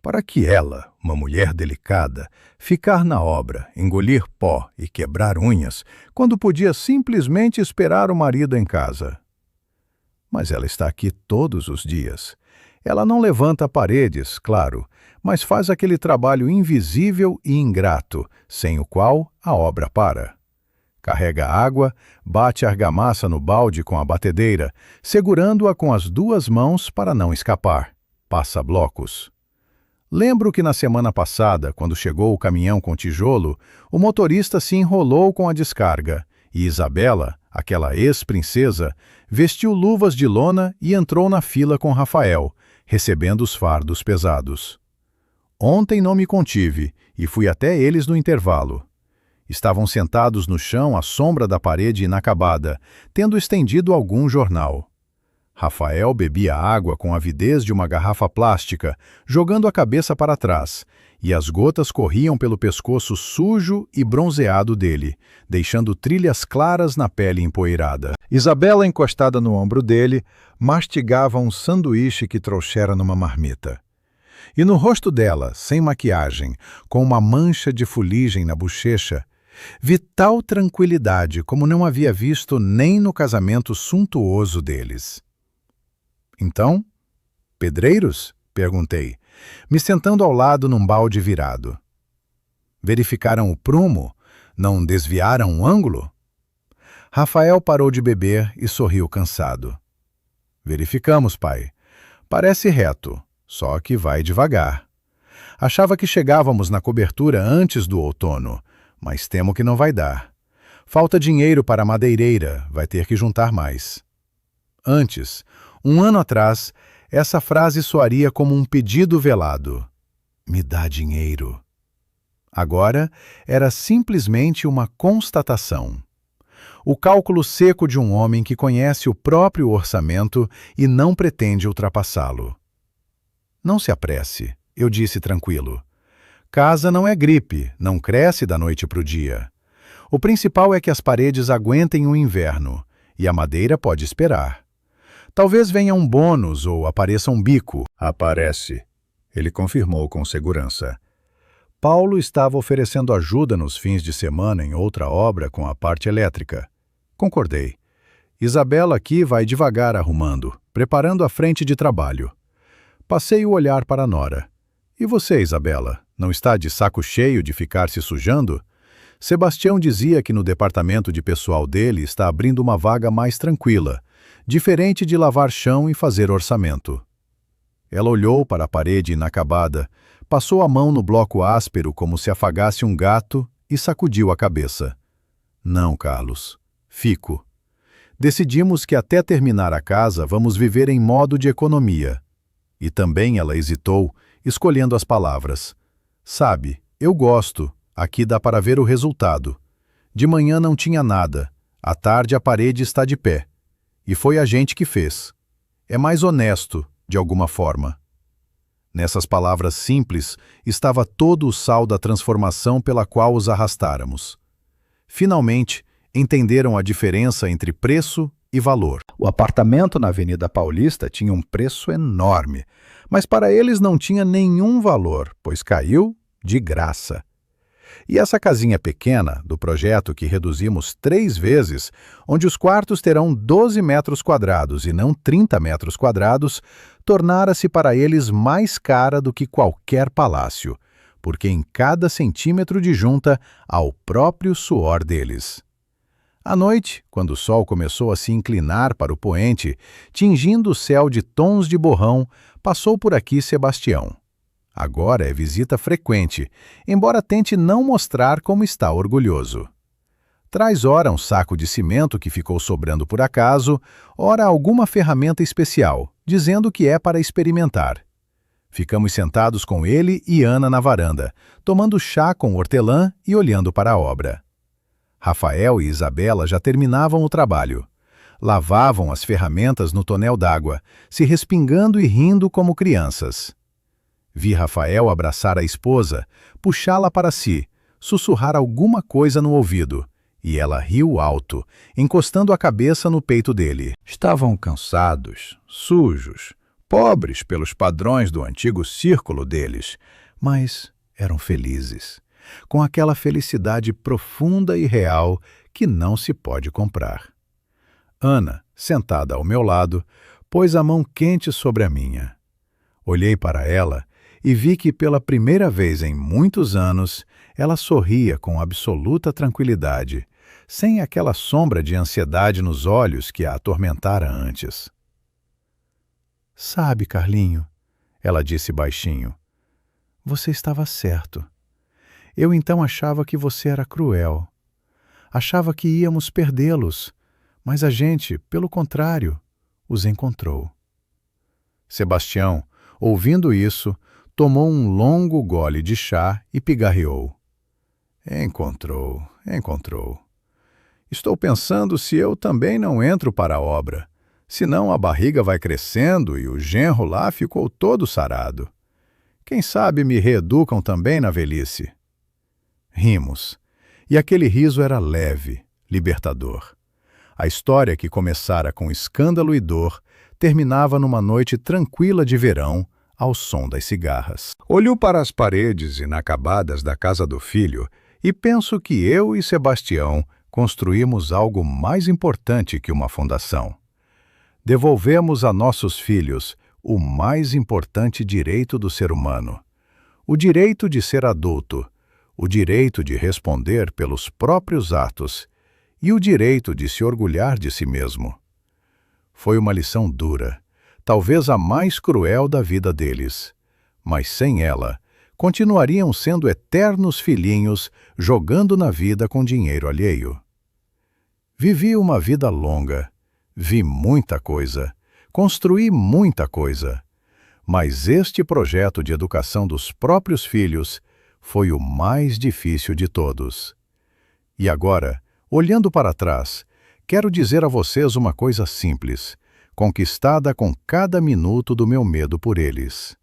para que ela, uma mulher delicada, ficar na obra, engolir pó e quebrar unhas, quando podia simplesmente esperar o marido em casa. Mas ela está aqui todos os dias. Ela não levanta paredes, claro, mas faz aquele trabalho invisível e ingrato, sem o qual a obra para. Carrega água, bate a argamassa no balde com a batedeira, segurando-a com as 2 mãos para não escapar. Passa blocos. Lembro que na semana passada, quando chegou o caminhão com tijolo, o motorista se enrolou com a descarga e Isabela, aquela ex-princesa, vestiu luvas de lona e entrou na fila com Rafael, recebendo os fardos pesados. Ontem não me contive e fui até eles no intervalo. Estavam sentados no chão à sombra da parede inacabada, tendo estendido algum jornal. Rafael bebia água com a avidez de uma garrafa plástica, jogando a cabeça para trás, e as gotas corriam pelo pescoço sujo e bronzeado dele, deixando trilhas claras na pele empoeirada. Isabela, encostada no ombro dele, mastigava um sanduíche que trouxera numa marmita. E no rosto dela, sem maquiagem, com uma mancha de fuligem na bochecha, vi tal tranquilidade como não havia visto nem no casamento suntuoso deles. Então, pedreiros? Perguntei, me sentando ao lado num balde virado. Verificaram o prumo? Não desviaram um ângulo? Rafael parou de beber e sorriu cansado. Verificamos, pai. Parece reto, só que vai devagar. Achava que chegávamos na cobertura antes do outono, mas temo que não vai dar. Falta dinheiro para a madeireira, vai ter que juntar mais. Antes, um ano atrás, essa frase soaria como um pedido velado. Me dá dinheiro. Agora, era simplesmente uma constatação. O cálculo seco de um homem que conhece o próprio orçamento e não pretende ultrapassá-lo. Não se apresse, eu disse tranquilo. Casa não é gripe, não cresce da noite para o dia. O principal é que as paredes aguentem o inverno, e a madeira pode esperar. Talvez venha um bônus ou apareça um bico. Aparece, ele confirmou com segurança. Paulo estava oferecendo ajuda nos fins de semana em outra obra com a parte elétrica. Concordei. Isabela aqui vai devagar arrumando, preparando a frente de trabalho. Passei o olhar para a nora. E você, Isabela, não está de saco cheio de ficar se sujando? Sebastião dizia que no departamento de pessoal dele está abrindo uma vaga mais tranquila, diferente de lavar chão e fazer orçamento. Ela olhou para a parede inacabada, passou a mão no bloco áspero como se afagasse um gato e sacudiu a cabeça. Não, Carlos. Fico. Decidimos que até terminar a casa vamos viver em modo de economia. E também ela hesitou, escolhendo as palavras. Sabe, eu gosto. Aqui dá para ver o resultado. De manhã não tinha nada. À tarde a parede está de pé. E foi a gente que fez. É mais honesto, de alguma forma. Nessas palavras simples estava todo o sal da transformação pela qual os arrastáramos. Finalmente, entenderam a diferença entre preço e valor. O apartamento na Avenida Paulista tinha um preço enorme, mas para eles não tinha nenhum valor, pois caiu de graça. E essa casinha pequena, do projeto que reduzimos 3 vezes, onde os quartos terão 12 metros quadrados e não 30 metros quadrados, tornara-se para eles mais cara do que qualquer palácio, porque em cada centímetro de junta há o próprio suor deles. À noite, quando o sol começou a se inclinar para o poente, tingindo o céu de tons de borrão, passou por aqui Sebastião. Agora é visita frequente, embora tente não mostrar como está orgulhoso. Traz ora um saco de cimento que ficou sobrando por acaso, ora alguma ferramenta especial, dizendo que é para experimentar. Ficamos sentados com ele e Ana na varanda, tomando chá com hortelã e olhando para a obra. Rafael e Isabela já terminavam o trabalho. Lavavam as ferramentas no tonel d'água, se respingando e rindo como crianças. Vi Rafael abraçar a esposa, puxá-la para si, sussurrar alguma coisa no ouvido, e ela riu alto, encostando a cabeça no peito dele. Estavam cansados, sujos, pobres pelos padrões do antigo círculo deles, mas eram felizes, com aquela felicidade profunda e real que não se pode comprar. Ana, sentada ao meu lado, pôs a mão quente sobre a minha. Olhei para ela e vi que pela primeira vez em muitos anos ela sorria com absoluta tranquilidade, sem aquela sombra de ansiedade nos olhos que a atormentara antes. Sabe, Carlinho, ela disse baixinho, você estava certo. Eu então achava que você era cruel. Achava que íamos perdê-los, mas a gente, pelo contrário, os encontrou. Sebastião, ouvindo isso, tomou um longo gole de chá e pigarreou. Encontrou. Estou pensando se eu também não entro para a obra. Senão a barriga vai crescendo e o genro lá ficou todo sarado. Quem sabe me reeducam também na velhice? Rimos. E aquele riso era leve, libertador. A história, que começara com escândalo e dor, terminava numa noite tranquila de verão, ao som das cigarras. Olho para as paredes inacabadas da casa do filho e penso que eu e Sebastião construímos algo mais importante que uma fundação. Devolvemos a nossos filhos o mais importante direito do ser humano: o direito de ser adulto, o direito de responder pelos próprios atos e o direito de se orgulhar de si mesmo. Foi uma lição dura, talvez a mais cruel da vida deles, mas sem ela, continuariam sendo eternos filhinhos jogando na vida com dinheiro alheio. Vivi uma vida longa, vi muita coisa, construí muita coisa, mas este projeto de educação dos próprios filhos foi o mais difícil de todos. E agora, olhando para trás, quero dizer a vocês uma coisa simples, conquistada com cada minuto do meu medo por eles.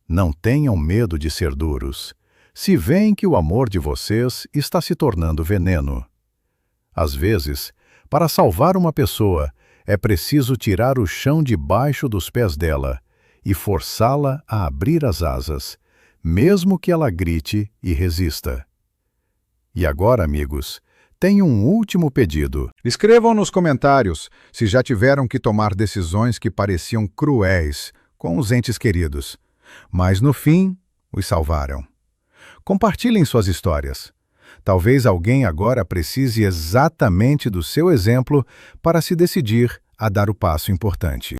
Não tenham medo de ser duros, se veem que o amor de vocês está se tornando veneno. Às vezes, para salvar uma pessoa, é preciso tirar o chão debaixo dos pés dela e forçá-la a abrir as asas, mesmo que ela grite e resista. E agora, amigos, tenho um último pedido. Escrevam nos comentários se já tiveram que tomar decisões que pareciam cruéis com os entes queridos, mas no fim os salvaram. Compartilhem suas histórias. Talvez alguém agora precise exatamente do seu exemplo para se decidir a dar o passo importante.